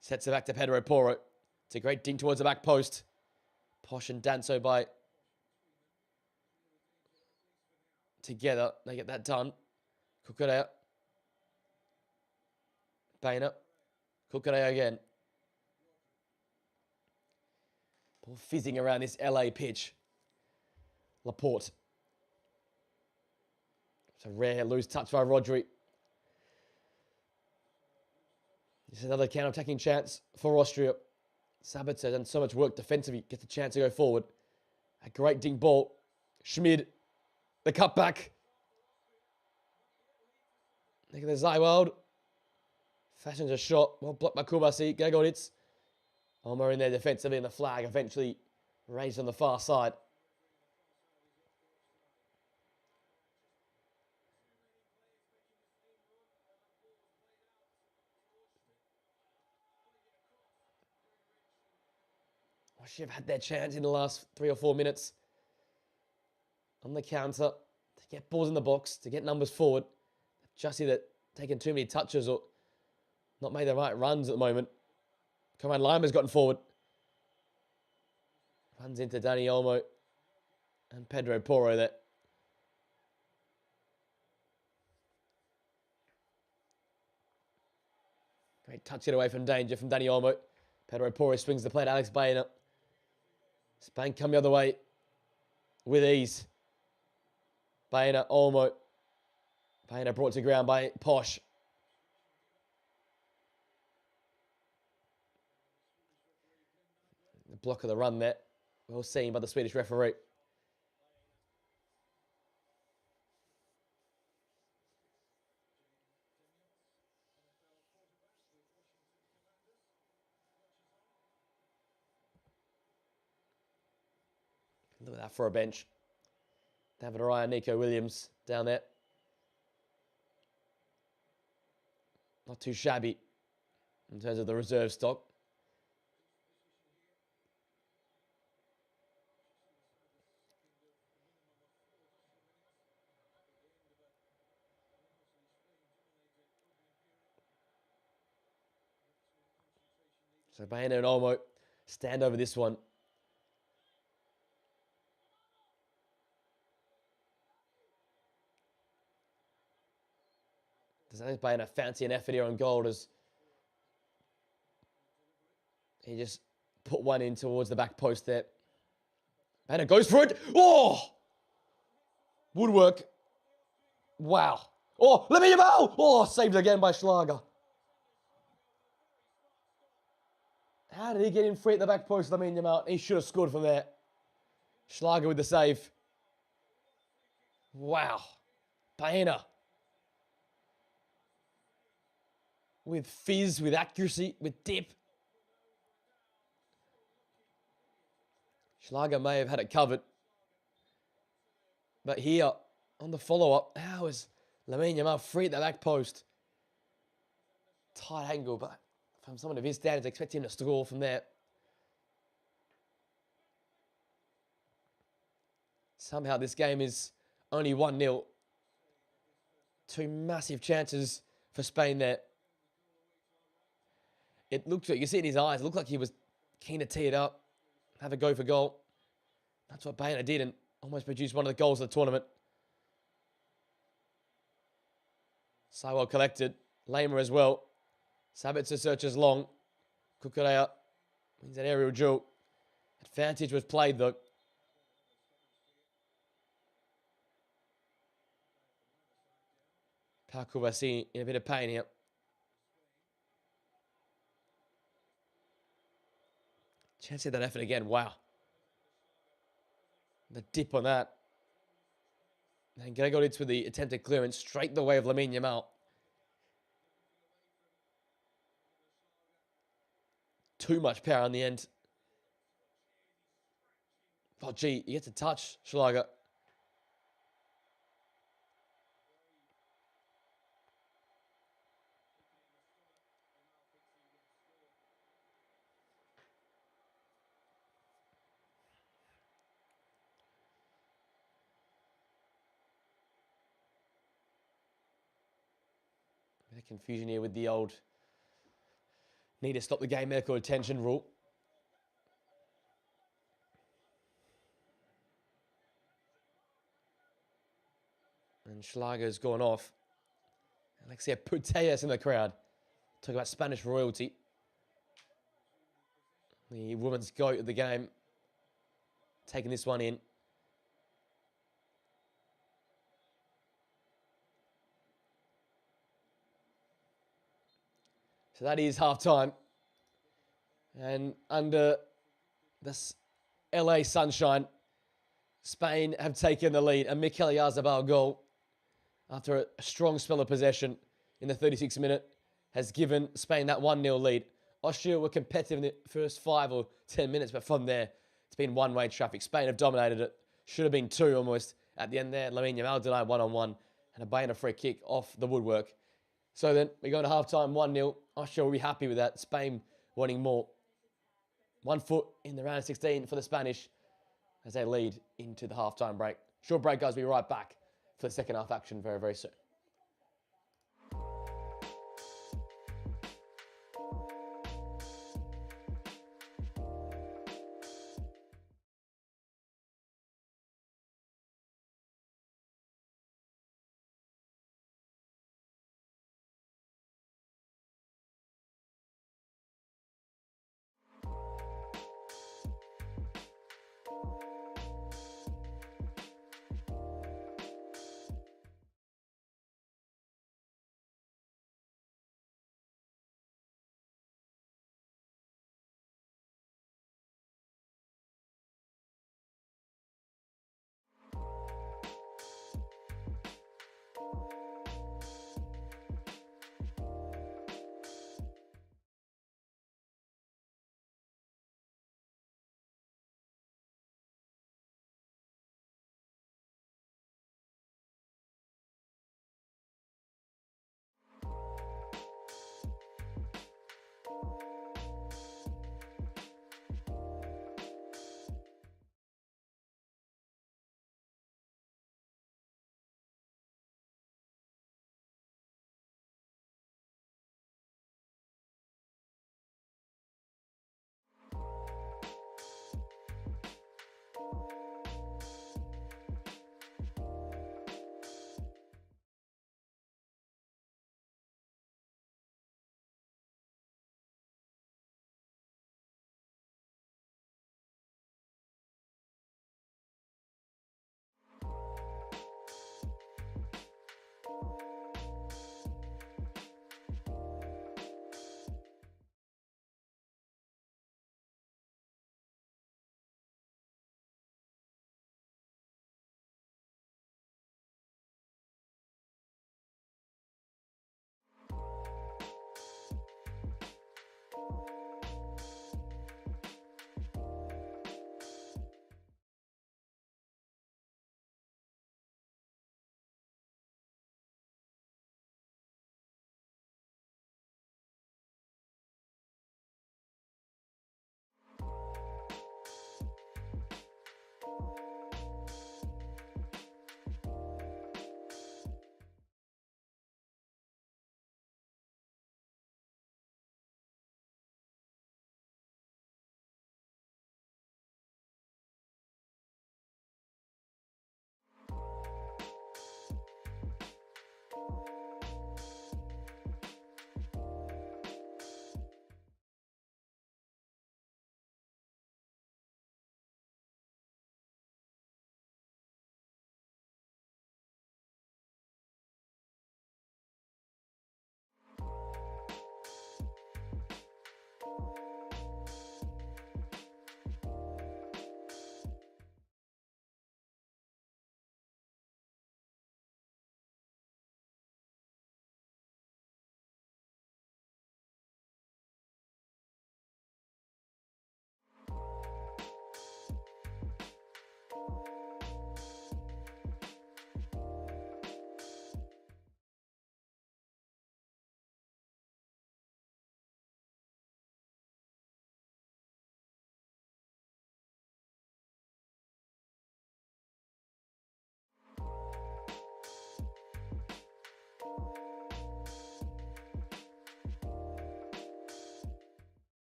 Sets it back to Pedro Porro. It's a great dink towards the back post. Posh and Danso by together. They get that done. Cucurella. Bainer. Cucurella again. Ball fizzing around this LA pitch. Laporte. It's a rare loose touch by Rodri. This is another counter-attacking chance for Austria. Sabitzer done so much work defensively. Gets a chance to go forward. A great dink ball. Schmid. The cutback. Look at the Zywald. Fashions a shot. Well blocked by Kubasi. Gagodits. Olmo in there defensively, and the flag eventually raised on the far side. She have had their chance in the last 3 or 4 minutes on the counter to get balls in the box, to get numbers forward. Just either taken too many touches or not made the right runs at the moment. Coman Lima's gotten forward. Runs into Dani Olmo and Pedro Porro there. Great touch it away from danger from Dani Olmo. Pedro Porro swings the play to Alex Baena. Spain come the other way with ease. Baena, Olmo. Baena brought to ground by Posh. The block of the run there. Well seen by the Swedish referee. Look at that for a bench. David Raya, Nico Williams down there. Not too shabby in terms of the reserve stock. So Baena and Olmo stand over this one. Does Alex Baena fancy an effort here on goal as he just put one in towards the back post there. Baena goes for it. Oh! Woodwork. Wow. Oh, let me go! Oh, saved again by Schlager. How did he get in free at the back post? Lamine Yamal. He should have scored from there. Schlager with the save. Wow. Baena. With fizz, with accuracy, with dip. Schlager may have had it covered. But here, on the follow-up, how is Lamine Yamal free at the back post? Tight angle, but from someone of his standards, expect him to score from there. Somehow this game is only 1-0. 2 massive chances for Spain there. It looked, you can see in his eyes, it looked like he was keen to tee it up, have a go for goal. That's what Baena did and almost produced one of the goals of the tournament. So well collected. Lema as well. Sabitzer searches long. Cucurella wins an aerial duel. Advantage was played though. Kubasi in a bit of pain here. Chance to hit that effort again. Wow. The dip on that. And Gregoric with the attempted clearance straight the way of Lamine Yamal. Too much power in the end. Oh, gee, he gets a touch, Schlager. Bit of confusion here with the old need to stop the game medical attention rule. And Schlager's gone off. Alexia Putellas in the crowd. Talk about Spanish royalty. The women's goat of the game. Taking this one in. So that is half-time. And under this LA sunshine, Spain have taken the lead. A Mikel Oyarzabal goal, after a strong spell of possession in the 36th minute, has given Spain that 1-0 lead. Austria were competitive in the first 5 or 10 minutes, but from there, it's been one-way traffic. Spain have dominated it. Should have been 2 almost at the end there. Lamine Yamal denied 1-on-1 and a Bayern free kick off the woodwork. So then we go into half-time 1-0. Austria will be happy with that. Spain wanting more. 1 foot in the round of 16 for the Spanish as they lead into the half-time break. Short break, guys. We'll be right back for the second half action very, very soon.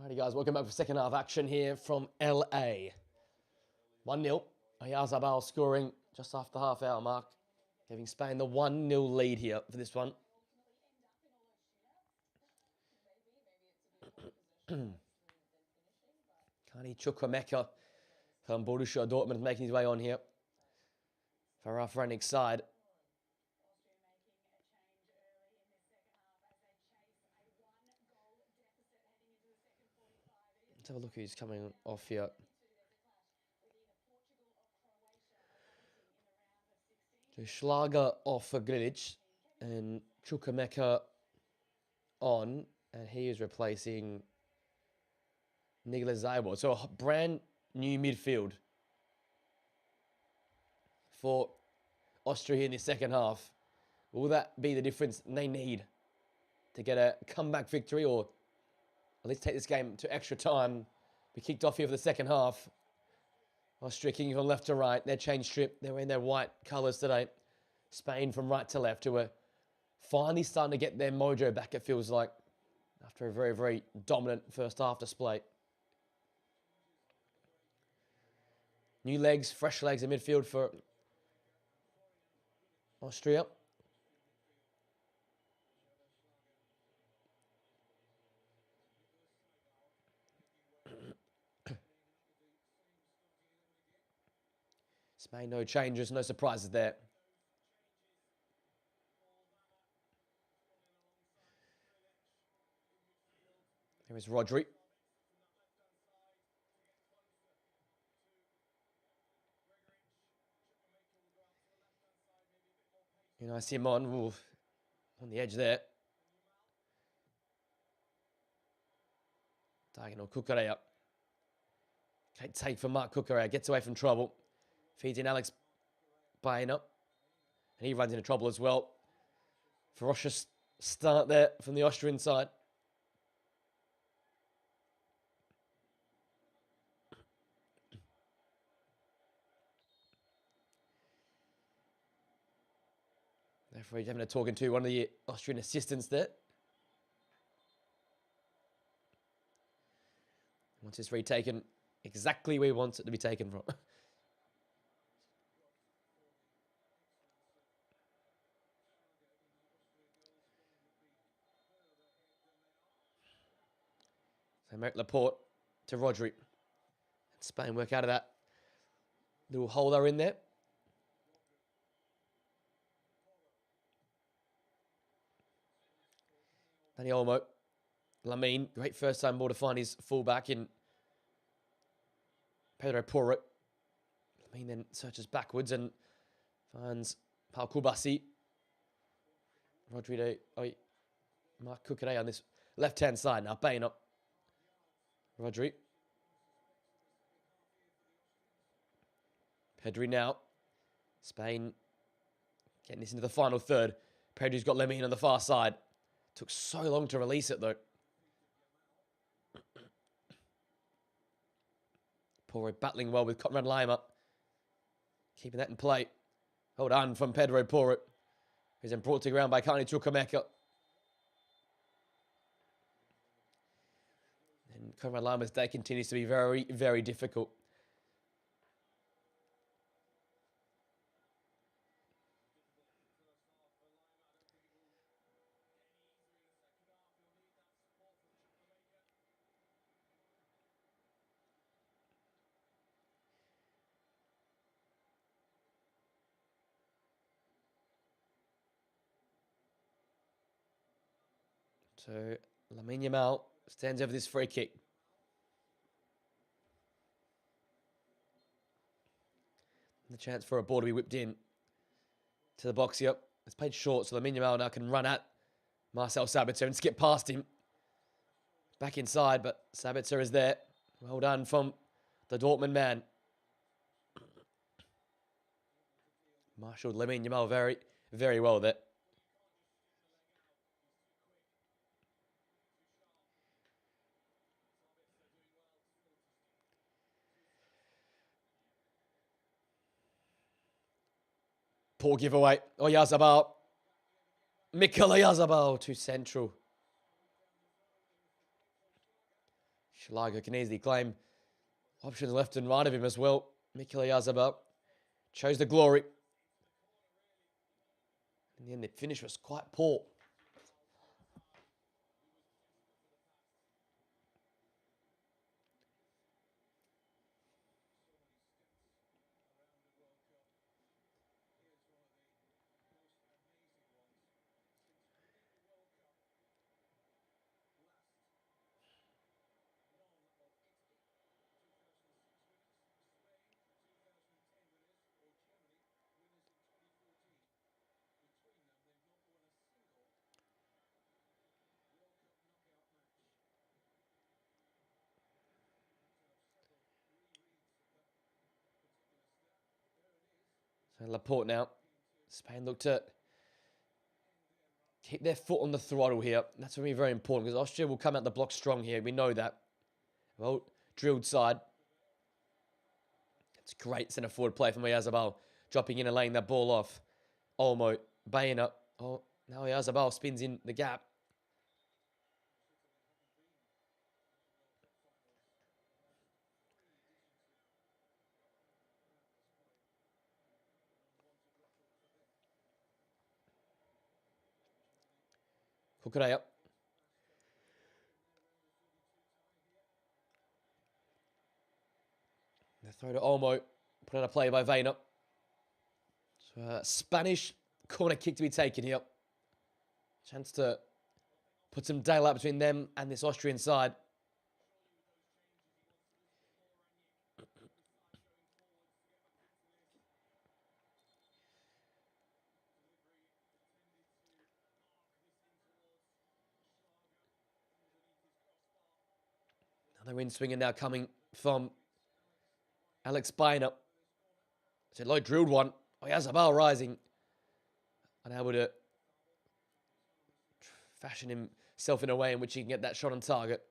Alrighty, guys, welcome back for second half action here from LA. 1-0. Oyarzabal scoring just after the half-hour mark, giving Spain the 1-0 lead here for this one. Kani Chukwuemeka from Borussia Dortmund making his way on here for our Frantic side. Let's have a look who's coming off here. So Schlager off for Grilic and Chukwuemeka on, and he is replacing Nigla Zaibor. So a brand new midfield for Austria in the second half. Will that be the difference they need to get a comeback victory, or at least take this game to extra time? We kicked off here for the second half. Austria kicking from left to right. Their change strip. They're wearing their white colours today. Spain from right to left, who are finally starting to get their mojo back, it feels like, after a very, very dominant first half display. New legs, fresh legs in midfield for Austria. Spain, no changes, no surprises there. There is Rodri. You know, I see him on the edge there. Diagonal Cucurella. Great take for Marc Cucurella. Gets away from trouble. Feeds in Alex Baena. And he runs into trouble as well. Ferocious start there from the Austrian side. Therefore, he's having a talking to one of the Austrian assistants there. Once it's retaken exactly where he wants it to be taken from. So Merrick Laporte to Rodri. Spain work out of that little hole they're in there. Dani Olmo. Lamine, great first time ball to find his fullback in Pedro Porro. Lamine then searches backwards and finds Paul Kubasi. Rodri to Marc Cucurella on this left-hand side now. Baena. Rodri. Pedri now. Spain getting this into the final third. Pedri's got Lamine on the far side. Took so long to release it, though. Porro battling well with Conrad Lima. Keeping that in play. Hold on from Pedro Porro. He's then brought to ground by Kani Chukwuemeka. And Conrad Lima's day continues to be very, very difficult. So Lamine Yamal stands over this free kick. And the chance for a ball to be whipped in to the box here. It's played short, so Lamine Yamal now can run at Marcel Sabitzer and skip past him. Back inside, but Sabitzer is there. Well done from the Dortmund man. Marshalled Lamine Yamal very, very well there. Poor giveaway. Oyarzabal. Mikel Oyarzabal to central. Schlager can easily claim options left and right of him as well. Mikhail Yazabal chose the glory. In the end, the finish was quite poor. So Laporte now. Spain look to keep their foot on the throttle here. That's going to be very important because Austria will come out the block strong here. We know that. Well, drilled side. It's great centre forward play from Yazabal. Dropping in and laying that ball off. Olmo, baying up. Oh, now Yazabal spins in the gap. Kukurea. The throw to Olmo. Put on a play by Vayner. So, Spanish corner kick to be taken here. Chance to put some daylight between them and this Austrian side. Another in swinger now coming from Alex Bainer. So low drilled one. Oh, Yazabal rising. Unable to fashion himself in a way in which he can get that shot on target.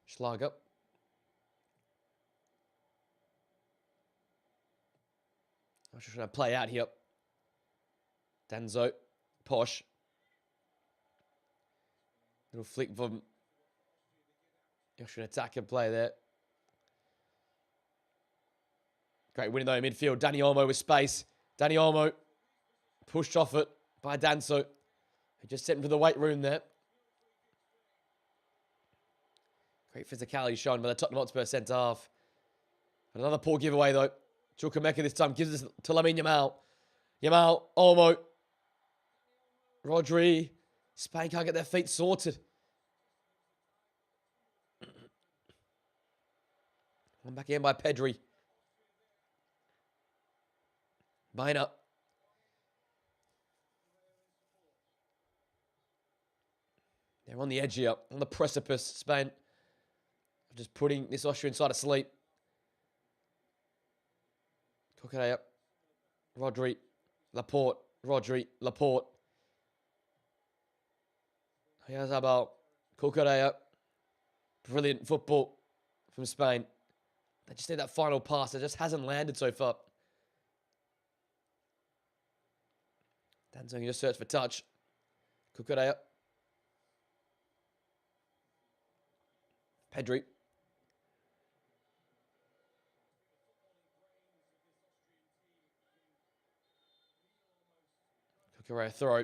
Schlager. I'm just trying to play out here. Danzo. Posh. Little flick from Austrian attacker play there. Great winning though in midfield. Dani Olmo with space. Dani Olmo pushed off it by Danso. He just sent him to the weight room there. Great physicality shown by the Tottenham Hotspur centre half. And another poor giveaway though. Chukwuemeka this time gives this to Lamine Yamal. Yamal, Olmo. Rodri. Spain can't get their feet sorted. One back in by Pedri. Bainer. They're on the edge here, on the precipice, Spain. Just putting this Austrian side to sleep. Kukurea. Rodri. Laporte. Rodri. Laporte. Yazabal. Kukurea. Brilliant football from Spain. They just need that final pass. It just hasn't landed so far. Danzo can just search for touch. Kukurea. Pedri. Kukurea throw.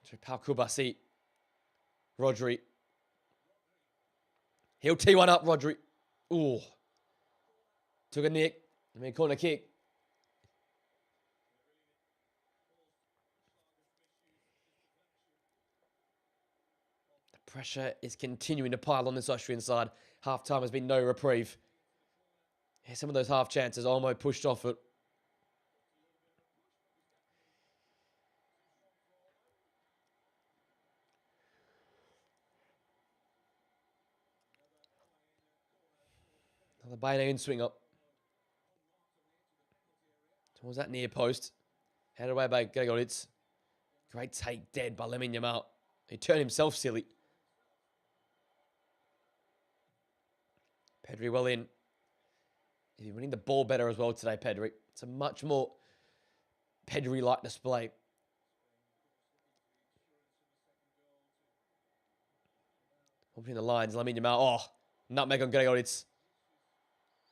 To Pau Kubasi. Rodri. He'll tee one up, Rodri. Ooh. Took a nick. I mean, corner kick. The pressure is continuing to pile on this Austrian side. Half-time has been no reprieve. Here's some of those half chances. Olmo pushed off it. Another Bayern in swing up. was that near post? Headed away by Gregoritz. Great take dead by Lamine Yamal. He turned himself silly. Pedri well in. He's winning the ball better as well today, Pedri. It's a much more Pedri-like display. Opening the lines, Lamine Yamal. Oh, nutmeg on Gregoritz.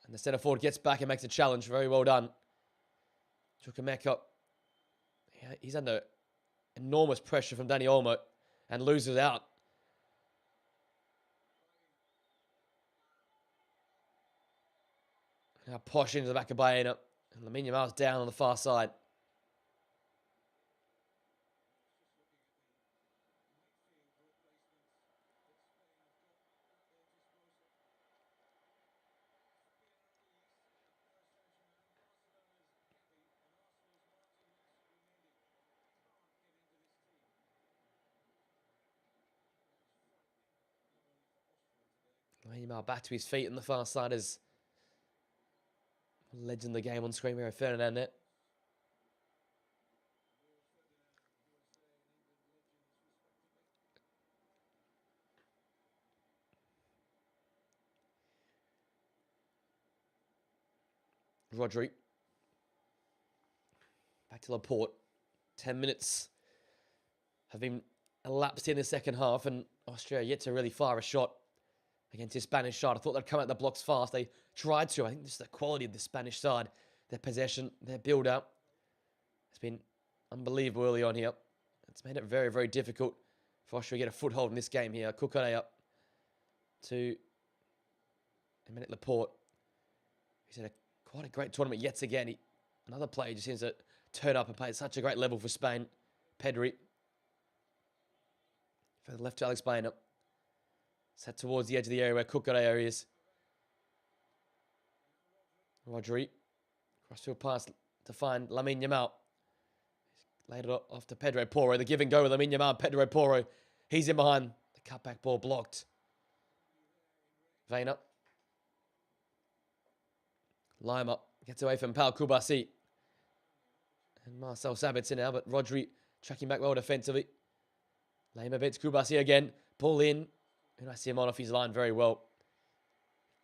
And the centre forward gets back and makes a challenge. Very well done. Chukwemeka. Yeah, he's under enormous pressure from Dani Olmo and loses out. Now Posh into the back of Baena. And Lamine Yamal's down on the far side. Lamine Yamal back to his feet on the far side as legend the game on screen. Rio Ferdinand. Rodri. Back to Laporte. 10 minutes have been elapsed in the second half, and Austria yet to really fire a shot against the Spanish side. I thought they'd come out the blocks fast. They tried to. I think this is the quality of the Spanish side. Their possession, their build-up. It's been unbelievable early on here. It's made it very, very difficult for Austria to get a foothold in this game here. Kukurea up to Emmanuel Laporte. He's had quite a great tournament yet again. Another player just seems to turn up and play at such a great level for Spain. Pedri. Further left to Alex Baena. Set towards the edge of the area where Kukurea is. Rodri. Crossfield pass to find Lamine Yamal. He's laid it off to Pedro Porro. The give and go with Lamine Yamal. Pedro Porro. He's in behind. The cutback ball blocked. Baena. Lima gets away from Pau Kubasi. And Marcel Sabitzer now, but Rodri tracking back well defensively. Lima beats Kubasi again. Pull in. And I see him on off his line very well.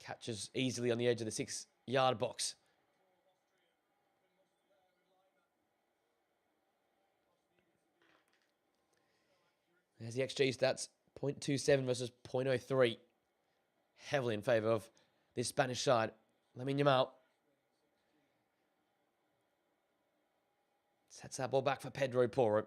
Catches easily on the edge of the 6-yard box. There's the XG stats. 0.27 versus 0.03. Heavily in favour of this Spanish side. Lamine Yamal. Sets that ball back for Pedro Porro.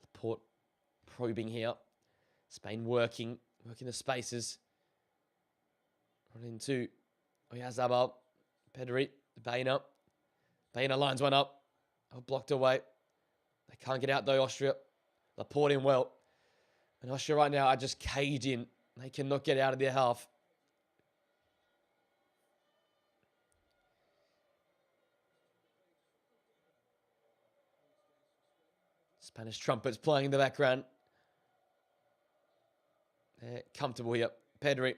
Laporte probing here. Spain working the spaces. Run into Oyarzabal. Pedri. Baena. Baena lines one up. Oh, blocked away. They can't get out though, Austria. Laporte in well. And Austria right now are just caged in. They cannot get out of their half. Spanish trumpets playing in the background. They're comfortable here. Pedri.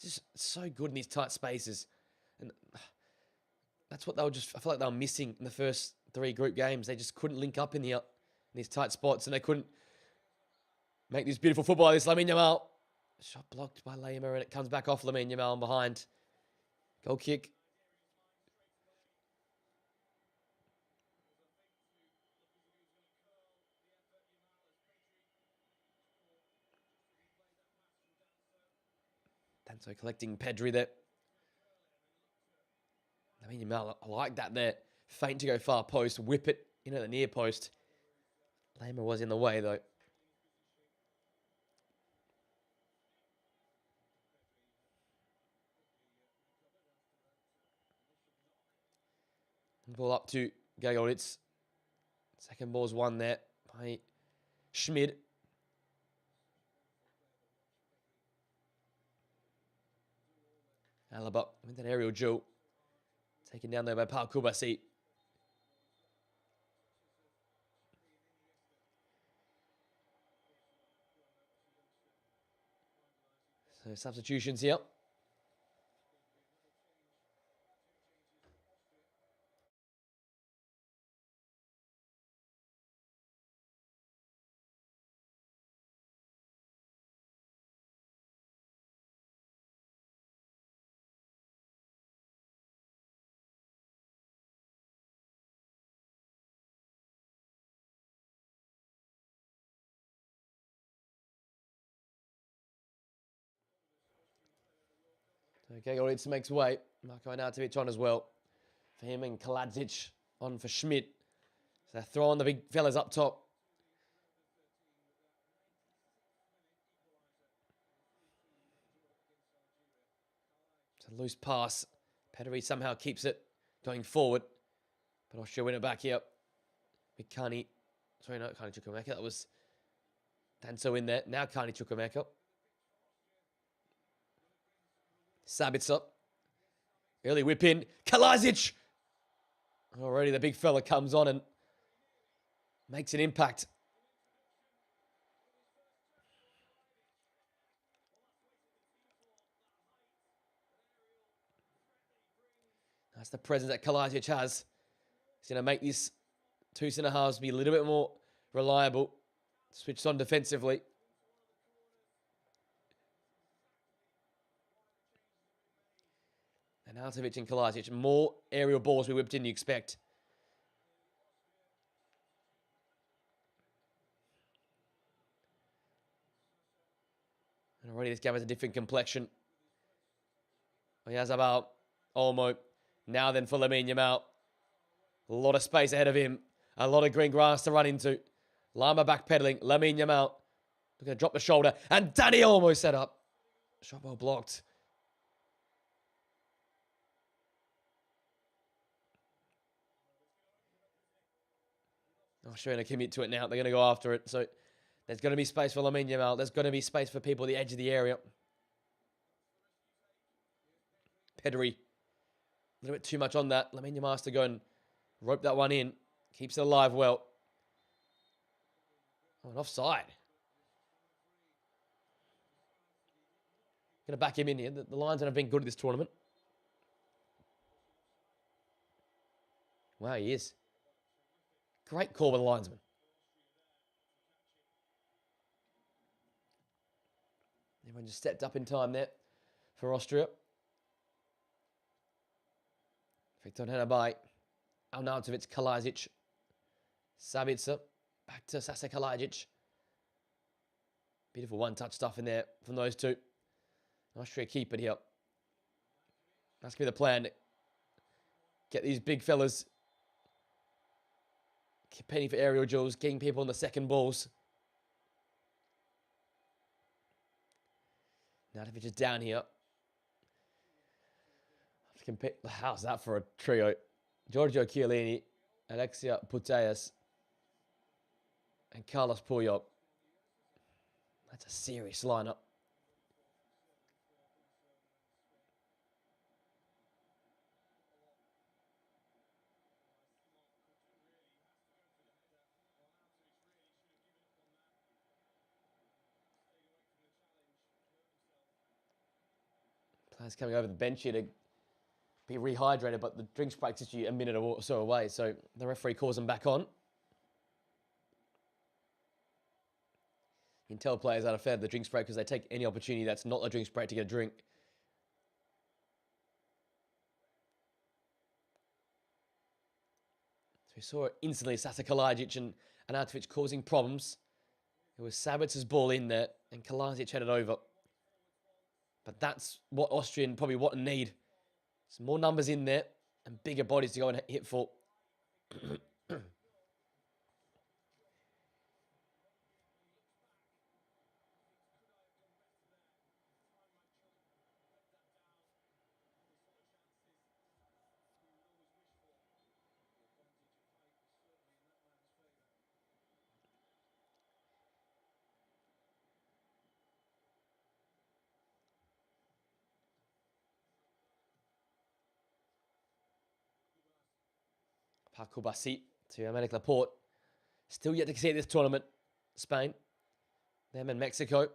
Just so good in these tight spaces. And that's what they were just, I feel like they were missing in the first 3 group games. They just couldn't link up in these tight spots, and they couldn't make this beautiful football. This Lamine Yamal. Shot blocked by Lima, and it comes back off Lamine Yamal behind. Goal kick. Danso collecting Pedri there. Lamine Yamal, I like that there. Feint to go far post, whip it into the near post. Lima was in the way though. Ball up to Gregoritz. Second ball's won there by Schmid. Alaba with an aerial duel. Taken down there by Pau Kubasi. So substitutions here. Okay, Goritz makes way. Marko Arnautovic on as well. For him and Kaladzic on for Schmidt. So they're throwing the big fellas up top. It's a loose pass. Pedery somehow keeps it going forward. But Austria win it back here. With Kani. Sorry, not Kani Chukwuemeka. That was Danso in there. Now Kani Chukwuemeka. Sabitzer. Early whip in. Kaladzic! Already the big fella comes on and makes an impact. That's the presence that Kaladzic has. He's going to make these two centre-halves be a little bit more reliable. Switched on defensively. And Arnautovic and Kaladzic. More aerial balls we whipped in, you expect. And already this game has a different complexion. Oyarzabal, Olmo. Now then for Lamine Yamal. A lot of space ahead of him. A lot of green grass to run into. Lama backpedaling. Lamine Yamal. Looking to drop the shoulder. And Danny Olmo set up. Shot well blocked. Australia going to commit to it now. They're going to go after it. So there's going to be space for Lamine Yamal. There's going to be space for people at the edge of the area. Pedery. A little bit too much on that. Lamine Yamal has to go and rope that one in. Keeps it alive well. Oh, an offside. Going to back him in here. The linesmen have been good at this tournament. Wow, he is. Great call by the linesman. Everyone just stepped up in time there for Austria. Victor Hanabai. Arnautovic, Kaladzic. Sabitzer. Back to Sasa Kaladzic. Beautiful one-touch stuff in there from those two. Austria keep it here. That's going to be the plan. Get these big fellas competing for aerial duels, getting people on the second balls. Arnautovic is down here. How's that for a trio? Giorgio Chiellini, Alexia Putellas, and Carlos Puyol. That's a serious lineup. Players coming over the bench here to be rehydrated, but the drinks break is you a minute or so away, so the referee calls them back on. You can tell players that are fed the drinks break because they take any opportunity that's not a drinks break to get a drink. So we saw it instantly, Sasa Kaladzic and Arnautovic causing problems. It was Sabitzer's ball in there, and Kaladzic had it over. But that's what Austrian probably want and need. Some more numbers in there and bigger bodies to go and hit for. Paco Bassi to Dominic Laporte. Still yet to see this tournament. Spain. Them and Mexico.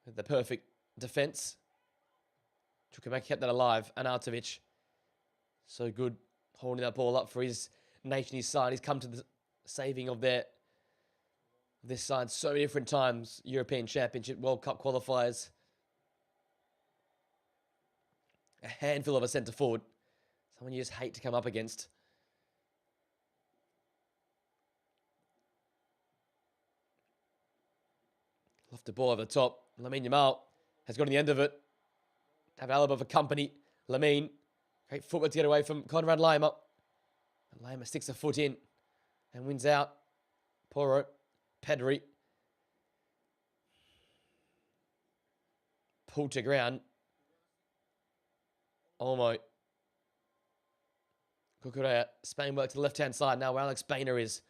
with the perfect defense. Chukwuemeka kept that alive. Arnautovic, so good holding that ball up for his nation, his side. He's come to the saving of this side so many different times. European Championship, World Cup qualifiers. A handful of a centre forward. Someone you just hate to come up against. Left the ball over the top. Lamine Yamal has got on the end of it. Have Alaba for company. Lamine, great footwork to get away from Conrad Lima. And Lima sticks a foot in and wins out. Poro, Pedri. Pulled to ground. Olmo. Cucurella. Spain work to the left-hand side now where Alex Bainer is.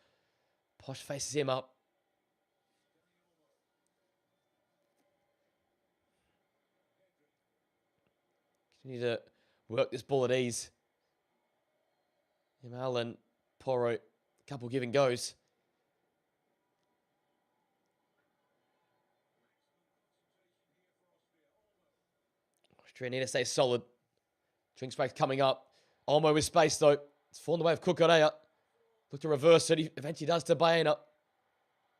Posh faces him up. Continue to work this ball at ease. Yamal and Poro, a couple give and goes. Austria need to stay solid. Drink space coming up. Olmo with space though. It's fallen the way of Cucurella. Look to reverse it. He eventually does to Baena.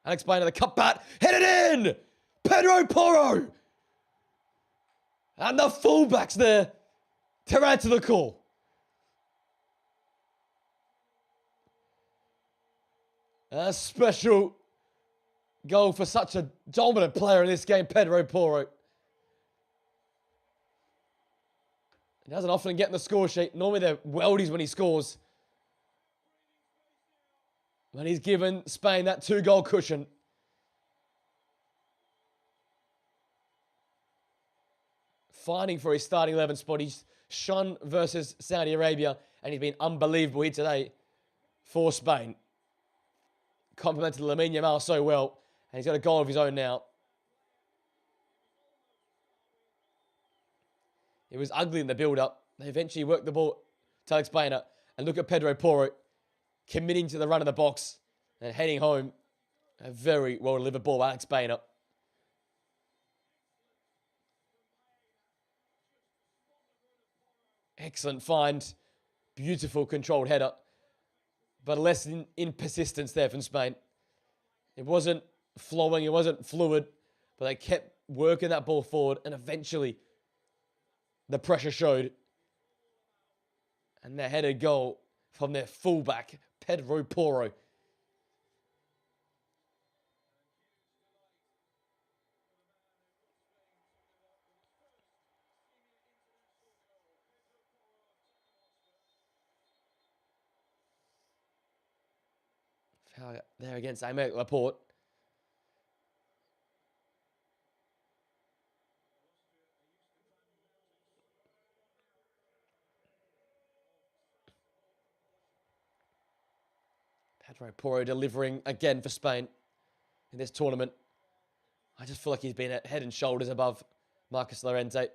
Alex Baena, the cutback. Headed in! Pedro Porro! And the fullbacks there to add to the call. A special goal for such a dominant player in this game, Pedro Porro. He doesn't often get in the score sheet. Normally they're worldies when he scores. But he's given Spain that 2-goal cushion. Fighting for his starting 11 spot. He's shone versus Saudi Arabia, and he's been unbelievable here today for Spain. Complimented Lamine Yamal so well, and he's got a goal of his own now. It was ugly in the build-up. They eventually worked the ball to Alex Baena, and look at Pedro Porro committing to the run of the box and heading home. A very well-delivered ball by Alex Baena. Excellent find. Beautiful controlled header. But less in persistence there from Spain. It wasn't flowing. It wasn't fluid. But they kept working that ball forward. And eventually, the pressure showed. And they had a goal from their fullback, Pedro Porro. Foul there against Aymeric Laporte. Pedro Porro delivering again for Spain in this tournament. I just feel like he's been head and shoulders above Marcus Llorente.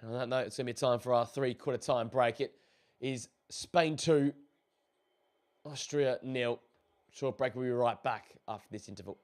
And on that note, it's going to be time for our 3-quarter time break. It is Spain 2, Austria 0. Short break. We'll be right back after this interval.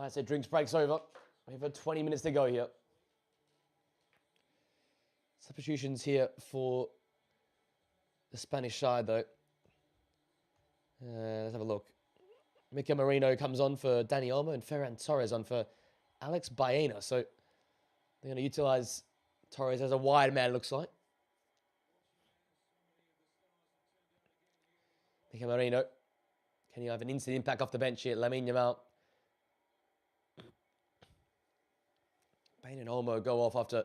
All right, so drinks break's over. We have 20 minutes to go here. Substitutions here for the Spanish side, though. Let's have a look. Mikel Merino comes on for Dani Olmo and Ferran Torres on for Alex Baena. So they're going to utilise Torres as a wide man, looks like. Mikel Merino. Can you have an instant impact off the bench here? Lamine Yamal. Baena and Olmo go off after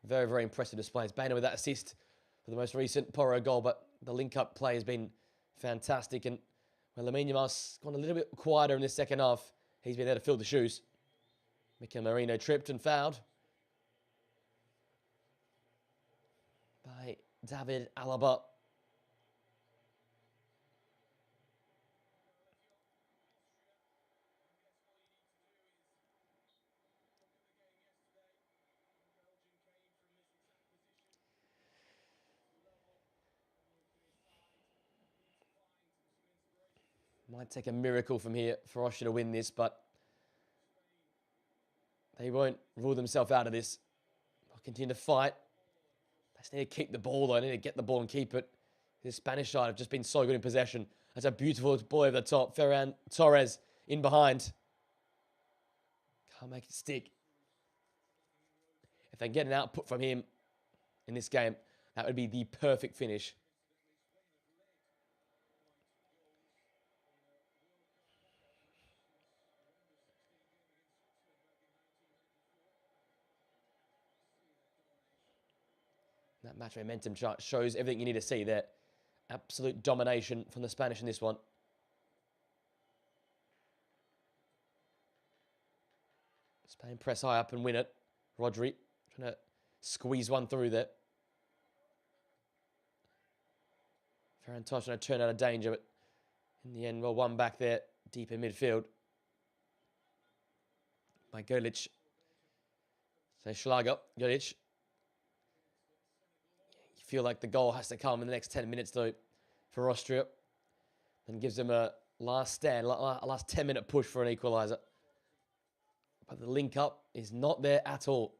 very, very impressive displays. Baena with that assist for the most recent Porro goal, but the link-up play has been fantastic. And when Lamine Yamal's gone a little bit quieter in the second half, he's been there to fill the shoes. Mikel Merino tripped and fouled by David Alaba. Might take a miracle from here for Austria to win this, but they won't rule themselves out of this. They'll continue to fight. They just need to keep the ball, though. They need to get the ball and keep it. The Spanish side have just been so good in possession. That's a beautiful ball over the top. Ferran Torres in behind. Can't make it stick. If they get an output from him in this game, that would be the perfect finish. That match momentum chart shows everything you need to see there. Absolute domination from the Spanish in this one. Spain press high up and win it. Rodri trying to squeeze one through there. Ferran Torres trying to turn out of danger, but in the end, well, one back there, deep in midfield. By Golic. So Schlager, Golic. You feel like the goal has to come in the next 10 minutes, though, for Austria. And gives them a last stand, a last 10-minute push for an equaliser. But the link-up is not there at all.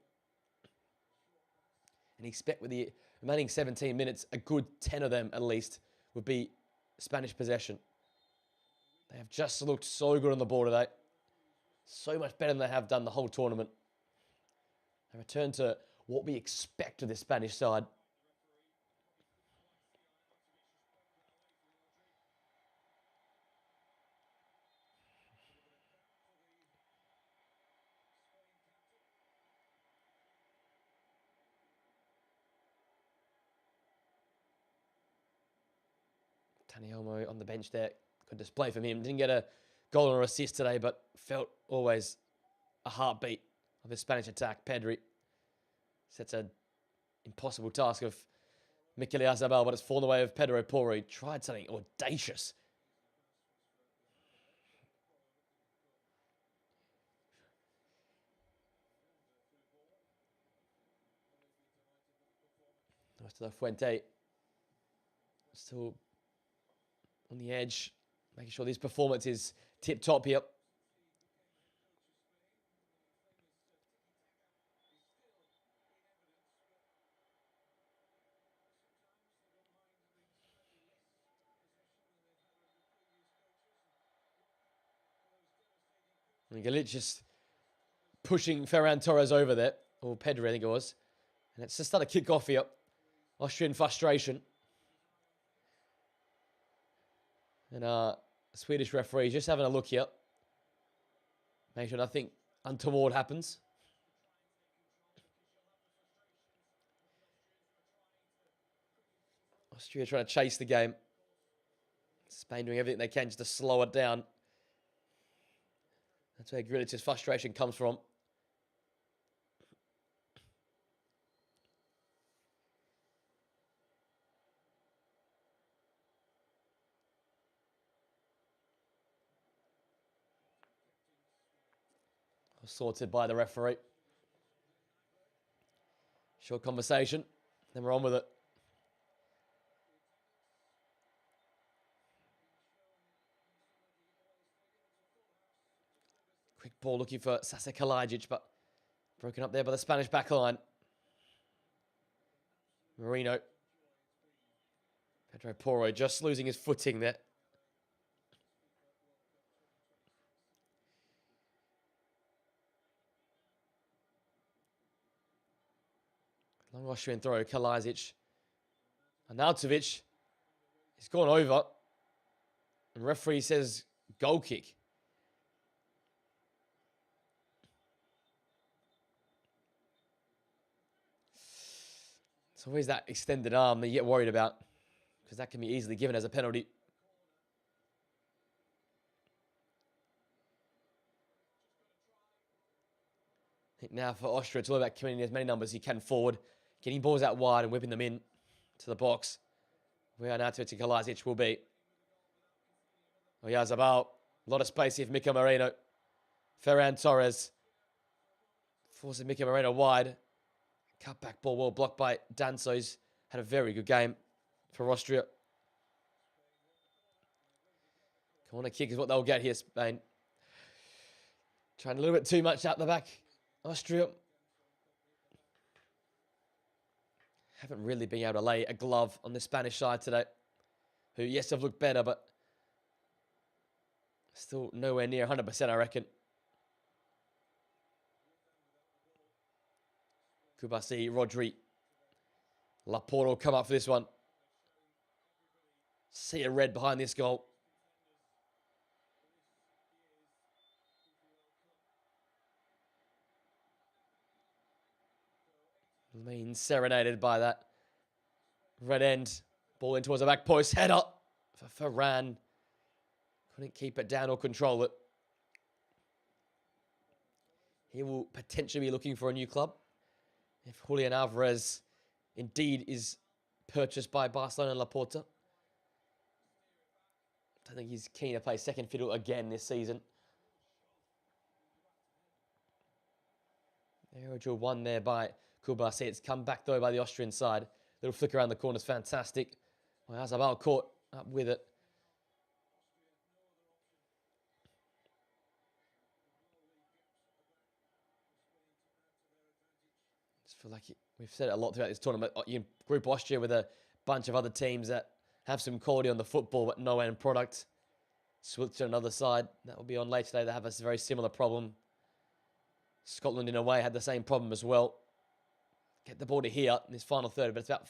And expect with the remaining 17 minutes, a good 10 of them at least would be Spanish possession. They have just looked so good on the ball today. So much better than they have done the whole tournament. They return to what we expect of this Spanish side. Dani Olmo on the bench there. Good display from him. Didn't get a goal or assist today, but felt always a heartbeat of his Spanish attack. Pedri sets an impossible task of Mikel Oyarzabal, but it's fallen the way of Pedro Porro. He tried something audacious. Still Fuente. Still on the edge, making sure this performance is tip-top here. And Golic just pushing Ferran Torres over there, or Pedri, I think it was. And it's just started to kick off here. Austrian frustration. And Swedish referee just having a look here. Make sure nothing untoward happens. Austria trying to chase the game. Spain doing everything they can just to slow it down. That's where Grilic's frustration comes from. Sorted by the referee. Short conversation. Then we're on with it. Quick Ball looking for Sasa Kalajic, but broken up there by the Spanish backline. Marino. Pedro Porro just losing his footing there. Long Austrian throw, Kalajic. Arnautovic. He's gone over. And referee says goal kick. It's always that extended arm that you get worried about, because that can be easily given as a penalty. I think now for Austria, it's all about committing as many numbers as he can forward, getting balls out wide and whipping them in to the box, where Arnautovic and Kalajic will be. Oyarzabal, a lot of space here for Mika Moreno. Ferran Torres forces Mika Moreno wide. Cutback ball well blocked by Danso. He's had a very good game for Austria. Corner kick is what they'll get here, Spain. Trying a little bit too much out the back. Austria haven't really been able to lay a glove on the Spanish side today, who, yes, have looked better, but still nowhere near 100%, I reckon. Kubasi, Rodri. Laporte will come up for this one. See a red behind this goal. Being serenaded by that red end. Ball in towards the back post. Header for Ferran. Couldn't keep it down or control it. He will potentially be looking for a new club if Julian Alvarez indeed is purchased by Barcelona and Laporta. I think he's keen to play second fiddle again this season. Aerodrill won there by Kubasi. It's come back though by the Austrian side. Little flick around the corner is fantastic. Well, Azabal caught up with it. Just feel like we've said it a lot throughout this tournament. You group Austria with a bunch of other teams that have some quality on the football but no end product. Switzerland on the other side. That will be on later today. They have a very similar problem. Scotland in a way had the same problem as well. Get the ball to here in this final third, but it's about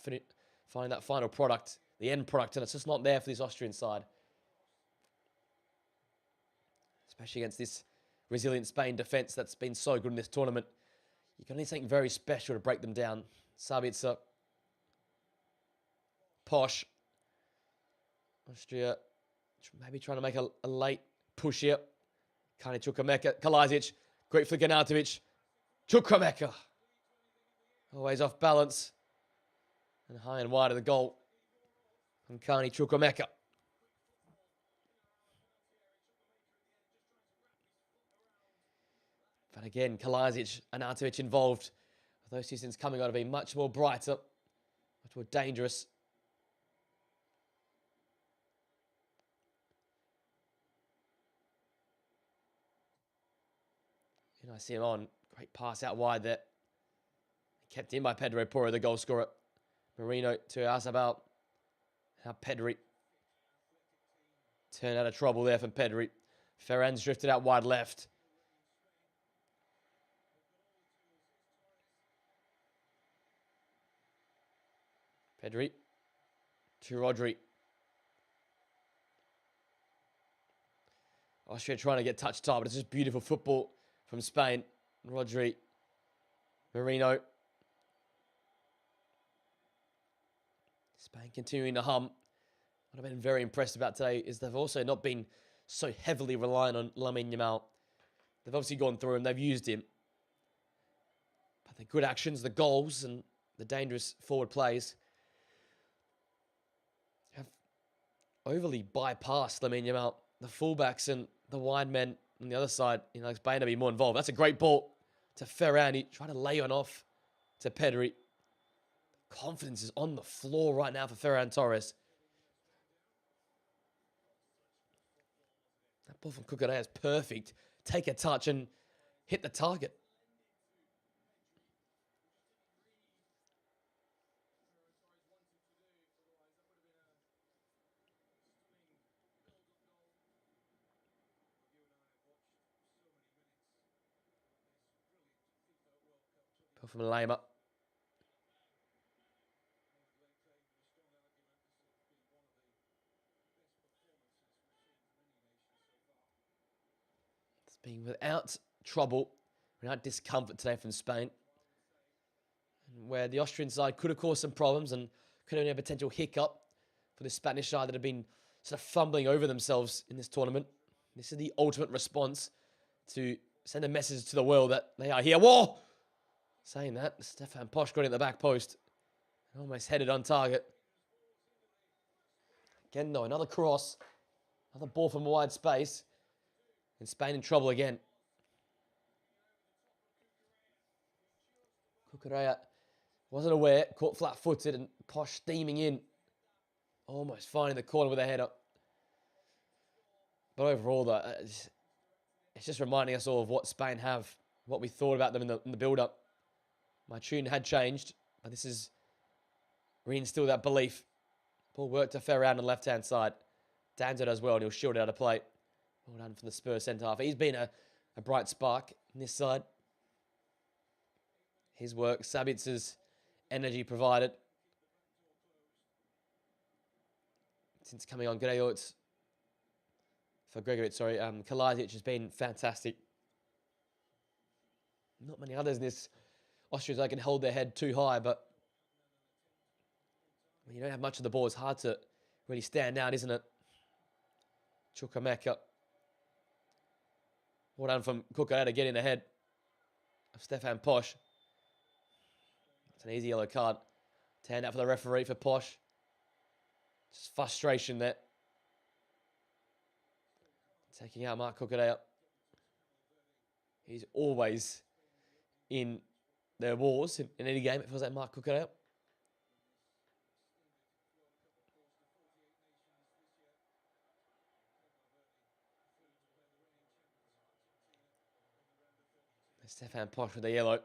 finding that final product, the end product, and it's just not there for this Austrian side. Especially against this resilient Spain defence that's been so good in this tournament. You can need something very special to break them down. Sabitzer. Posh. Austria maybe trying to make a late push here. Kani Chukwuemeka. Kalajic. Great flick Arnautovic. Chukwuemeka. Always off balance. And high and wide of the goal from Kani Chukwuemeka. But again, Kalajic and Arnautovic involved. Those seasons coming on to be much more brighter, much more dangerous. And I see him on. Great pass out wide there. Kept in by Pedro Porro, the goal scorer. Marino to Azabal. Now Pedri. Turn out of trouble there from Pedri. Ferran's drifted out wide left. Pedri to Rodri. Austria trying to get touch time, but it's just beautiful football from Spain. Rodri. Marino. Spain continuing to hum. What I've been very impressed about today is they've also not been so heavily reliant on Lamine Yamal. They've obviously gone through him, they've used him. But the good actions, the goals, and the dangerous forward plays have overly bypassed Lamine Yamal. The fullbacks and the wide men on the other side, Spain to be more involved. That's a great ball to Ferran. He tried to lay one off to Pedri. Confidence is on the floor right now for Ferran Torres. That ball from Kukurea is perfect. Take a touch and hit the target. From Lema. It's been without trouble, without discomfort today from Spain. Where the Austrian side could have caused some problems and could have been a potential hiccup for the Spanish side that have been sort of fumbling over themselves in this tournament. This is the ultimate response to send a message to the world that they are here. Whoa! Saying that, Stefan Posch got it in the back post. Almost headed on target. Again, though, another cross. Another ball from wide space. And Spain in trouble again. Cucurella wasn't aware. Caught flat-footed and Posch steaming in. Almost finding the corner with a header. But overall, though, it's just reminding us all of what Spain have. What we thought about them in the build-up. My tune had changed. But this is reinstill that belief. Ball worked a fair round on the left-hand side. Danzo does well, and he'll shield it out of play. Well done from the Spurs centre-half. He's been a bright spark in this side. His work, Sabitz's energy provided. Since coming on, Gregovic, Kalajdzic has been fantastic. Not many others in this Austria that can hold their head too high, but when you don't have much of the ball, it's hard to really stand out, isn't it? Chukwuemeka. Well done from Cucurella to get in ahead of Stefan Posch. It's an easy yellow card. Turned out for the referee for Posch. Just frustration there. Taking out Marc Cucurella. He's always in their wars in any game. It feels like Marc Cucurella. Stefan Posch with the yellow.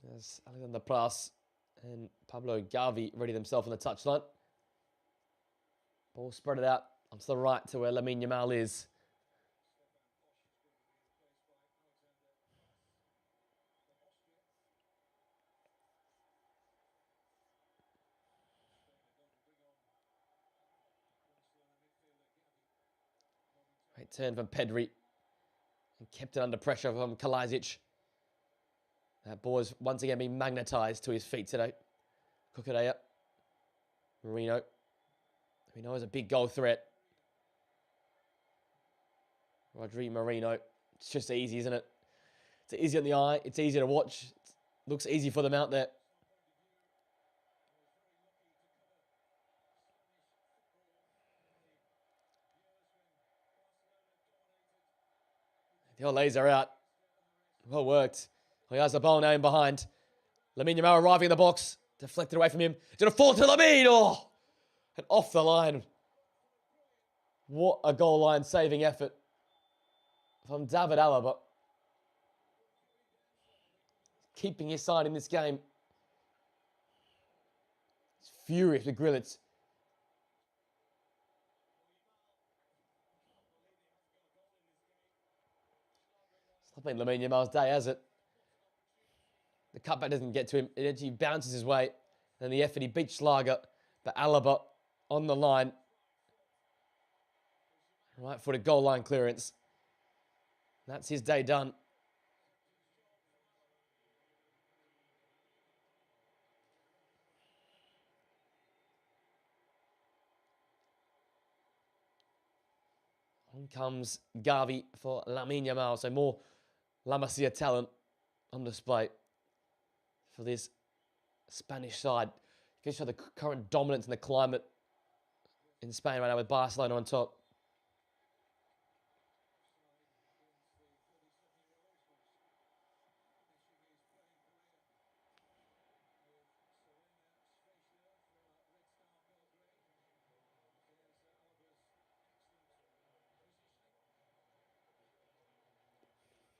There's Alexander Pras and Pablo Gavi ready themselves on the touchline. Ball spread it out onto the right to where Lamine Yamal is. Great turn from Pedri. And kept it under pressure from Kalajdzic. That ball has once again been magnetised to his feet today. Cucurella. Marino. Marino is a big goal threat. Rodrigo Marino. It's just easy, isn't it? It's easy on the eye. It's easy to watch. It looks easy for them out there. The old laser out. Well worked. He has the ball now in behind. Lamine Yamal arriving in the box. Deflected away from him. It's going to fall to Lamine. Oh! And off the line. What a goal line saving effort from David Alaba. Keeping his side in this game. He's furious with Grillitz. It's not been Lamine Yamal's day, has it? The cutback doesn't get to him. It actually bounces his way. And the effort, he beats Schlager. But Alaba on the line. Right footed goal line clearance. That's his day done. On comes Gavi for Lamine Yamal. So more La Masia talent on display for this Spanish side. You can show the current dominance and the climate in Spain right now with Barcelona on top.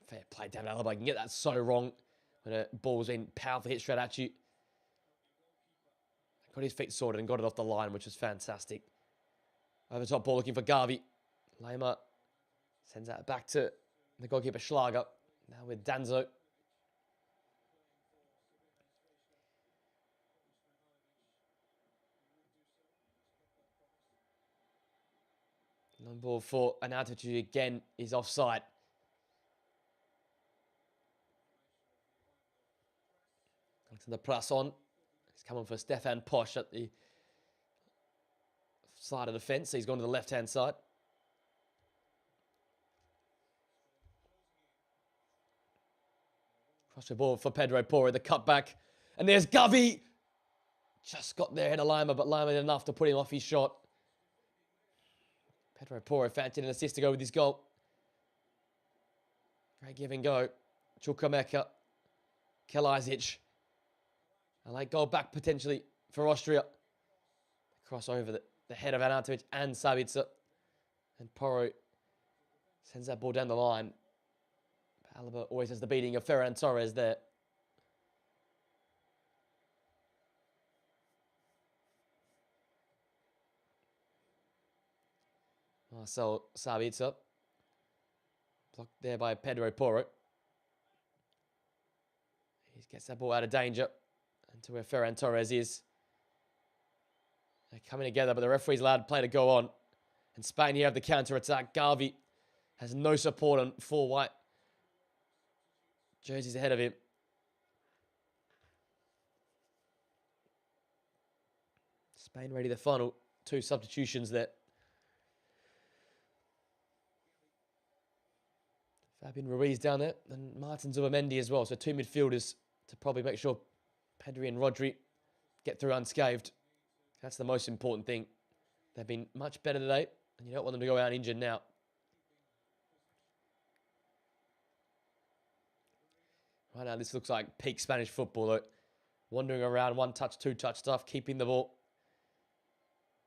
Fair play, David Alaba. I can get that so wrong when a ball's been powerfully hit straight at you. Got his feet sorted and got it off the line, which was fantastic. Over top ball looking for Garvey. Lema sends that back to the goalkeeper Schlager. Now with Danzo. On ball for an attitude again is offside. To the plus on. He's coming for Stefan Posch at the side of the fence. He's gone to the left-hand side. Cross the ball for Pedro Porro, the cutback. And there's Govey. Just got there in a Lima, but Lima did enough to put him off his shot. Pedro Porro fancied an assist to go with his goal. Great give and go. Chukwuemeka. Kelajic. A late goal back potentially for Austria. Cross over the head of Arnautovic and Sabitzer. And Porro sends that ball down the line. Alaba always has the beating of Ferran Torres there. Marcel Sabitzer. Blocked there by Pedro Porro. He gets that ball out of danger. And to where Ferran Torres is. They're coming together, but the referee's allowed play to go on. And Spain here have the counter-attack. Garvey has no support on 4 white jerseys ahead of him. Spain ready the final 2 substitutions there. Fabian Ruiz down there, and Martin Zubamendi as well. So 2 midfielders to probably make sure Pedri and Rodri get through unscathed. That's the most important thing. They've been much better today, and you don't want them to go out injured now. Right now, this looks like peak Spanish football, though. Wandering around, 1-touch, 2-touch stuff, keeping the ball.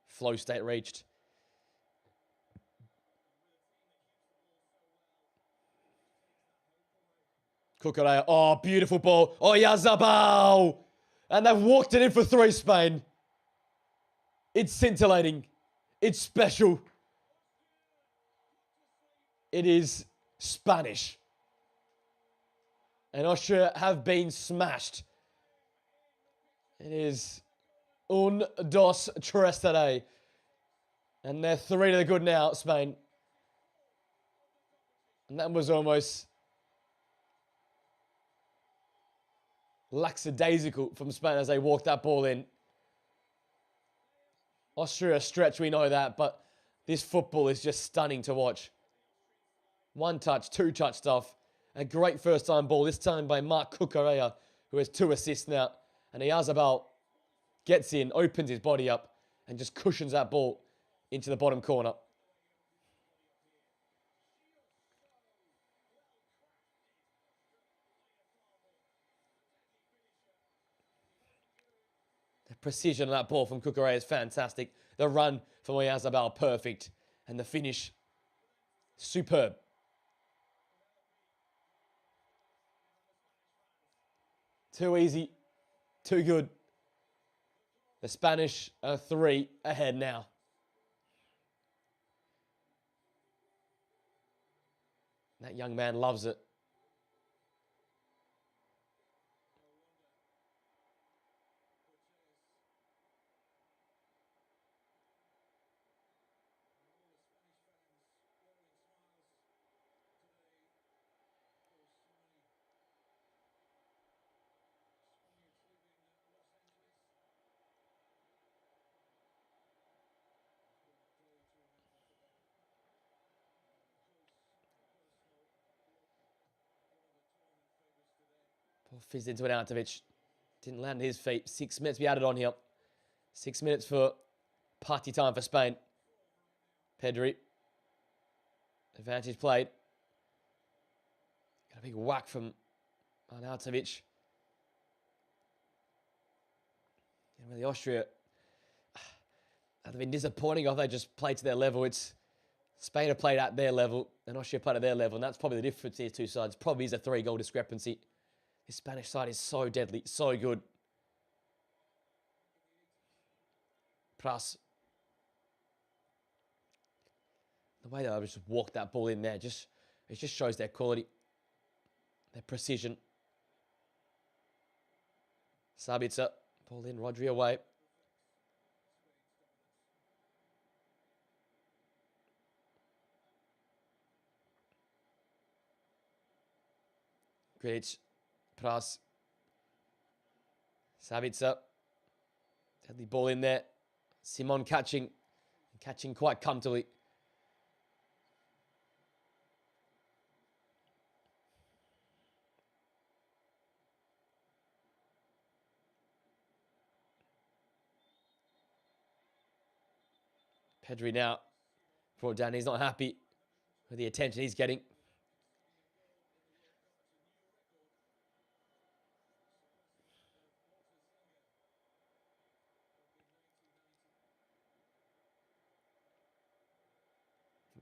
Flow state reached. Cucurella. Oh, beautiful ball. Oh, Yazabal. And they've walked it in for 3, Spain. It's scintillating. It's special. It is Spanish. And Austria have been smashed. It is un, dos, tres today. And they're 3 to the good now, Spain. And that was almost lackadaisical from Spain as they walked that ball in. Austria stretch, we know that, but this football is just stunning to watch. 1-touch, 2-touch stuff. A great first-time ball, this time by Marc Cucurella, who has 2 assists now. And Yazabal gets in, opens his body up, and just cushions that ball into the bottom corner. The precision of that ball from Cucurella is fantastic. The run from Yazabal, perfect. And the finish, superb. Too easy, too good. The Spanish are 3 ahead now. That young man loves it. Fizzed into an Arnautovic. Didn't land his feet. 6 minutes to be added on here. 6 minutes for party time for Spain. Pedri. Advantage played. Got a big whack from Arnautovic. And with the Austria, they've been disappointing. I thought they just played to their level. It's Spain have played at their level, and Austria played at their level, and that's probably the difference between these two sides. Probably is a 3-goal discrepancy. This Spanish side is so deadly, so good. Plus, the way that I just walked that ball in there, it just shows their quality, their precision. Sabitzer, ball in, Rodri away. Grilic, Pras, Sabitzer, had the ball in there. Simon catching quite comfortably. Pedri now brought down. He's not happy with the attention he's getting.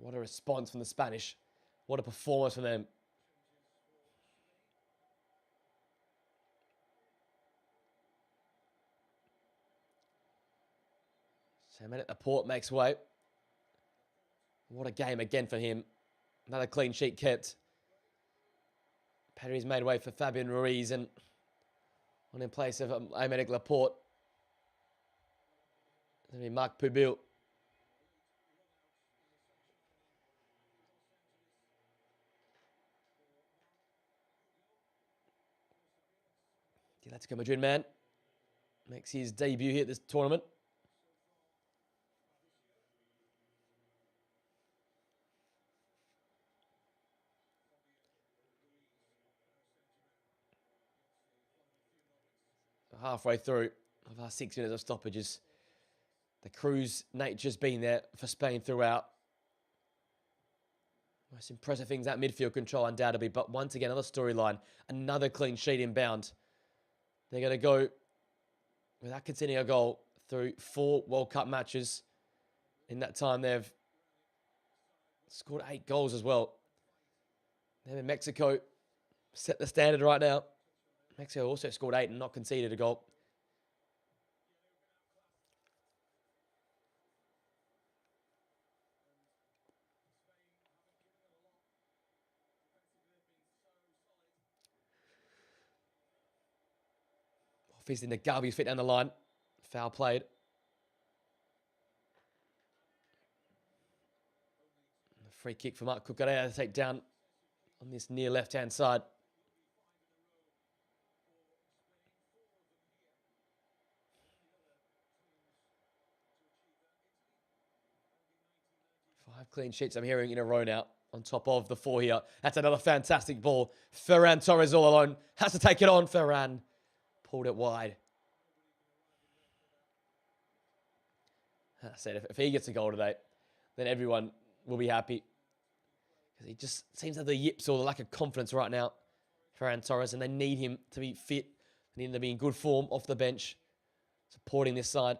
What a response from the Spanish. What a performance from them. Samet Laporte makes way. What a game again for him. Another clean sheet kept. Pedri's made way for Fabian Ruiz and on in place of Samet Laporte. It's going to be Marc Pubil. The Atletico Madrid man makes his debut here at this tournament. Halfway through of our 6 minutes of stoppages. The cruise nature's been there for Spain throughout. Most impressive things, that midfield control undoubtedly, but once again, another storyline, another clean sheet inbound. They're going to go without conceding a goal through 4 World Cup matches. In that time, they've scored 8 goals as well. Them in Mexico set the standard right now. Mexico also scored 8 and not conceded a goal. Offense in the Gabi's fit down the line. Foul played. A free kick for Marc Cucurella to take down on this near left-hand side. Five clean sheets I'm hearing in a row now on top of the 4 here. That's another fantastic ball. Ferran Torres all alone. Has to take it on. Ferran pulled it wide. I said, if he gets a goal today, then everyone will be happy. Because he just seems to have the yips or the lack of confidence right now, Ferran Torres, and they need him to be fit. They need him to be in good form off the bench, supporting this side.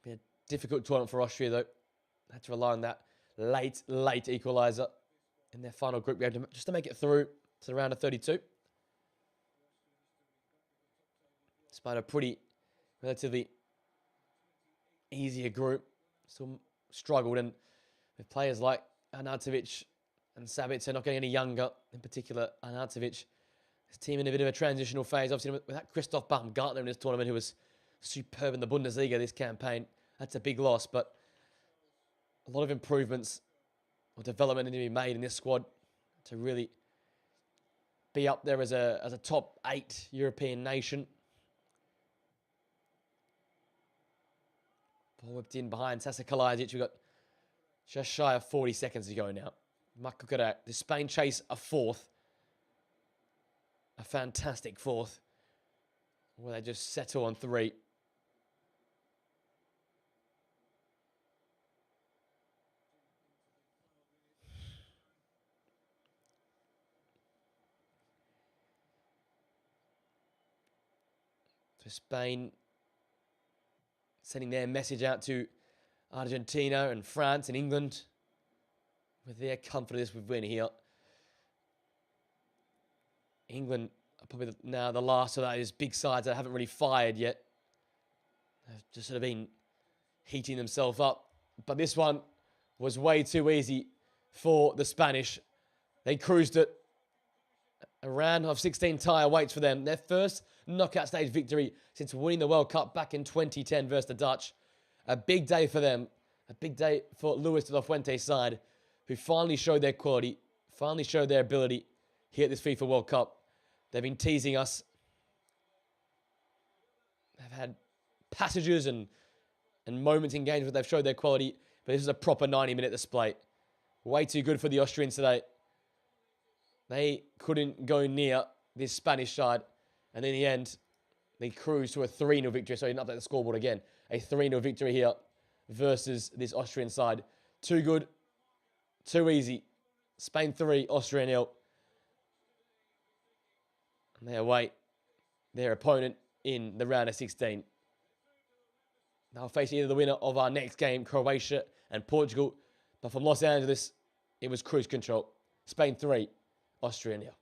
Be a difficult tournament for Austria, though. Had to rely on that late equaliser in their final group game just to make it through to the round of 32. Despite a pretty relatively easier group, still struggled, and with players like Arnautovic and Sabitzer not getting any younger, in particular Arnautovic, his team in a bit of a transitional phase. Obviously, without Christoph Baumgartner in this tournament, who was superb in the Bundesliga this campaign, that's a big loss, but a lot of improvements or development need to be made in this squad to really be up there as a top 8 European nation. Ball whipped in behind Sasa Kalajic. We've got just shy of 40 seconds to go now. Marc Cucurella. Does Spain chase a 4th? A fantastic 4th. Or will they just settle on 3? for Spain, sending their message out to Argentina and France and England with their comforters with win here. England are probably now the last of those big sides that haven't really fired yet. They've just sort of been heating themselves up. But this one was way too easy for the Spanish. They cruised it. A round of 16 tie awaits for them. Their first knockout stage victory since winning the World Cup back in 2010 versus the Dutch. A big day for them. A big day for Luis de la Fuente's side, who finally showed their quality, finally showed their ability here at this FIFA World Cup. They've been teasing us. They've had passages and moments in games where they've showed their quality, but this is a proper 90-minute display. Way too good for the Austrians today. They couldn't go near this Spanish side, and in the end, they cruised to a 3-0 victory. So you didn't update the scoreboard again. A 3-0 victory here versus this Austrian side. Too good, too easy. Spain 3, Austria 0. And they await their opponent in the round of 16. They'll face either the winner of our next game, Croatia and Portugal. But from Los Angeles, it was cruise control. Spain 3, Austria 0.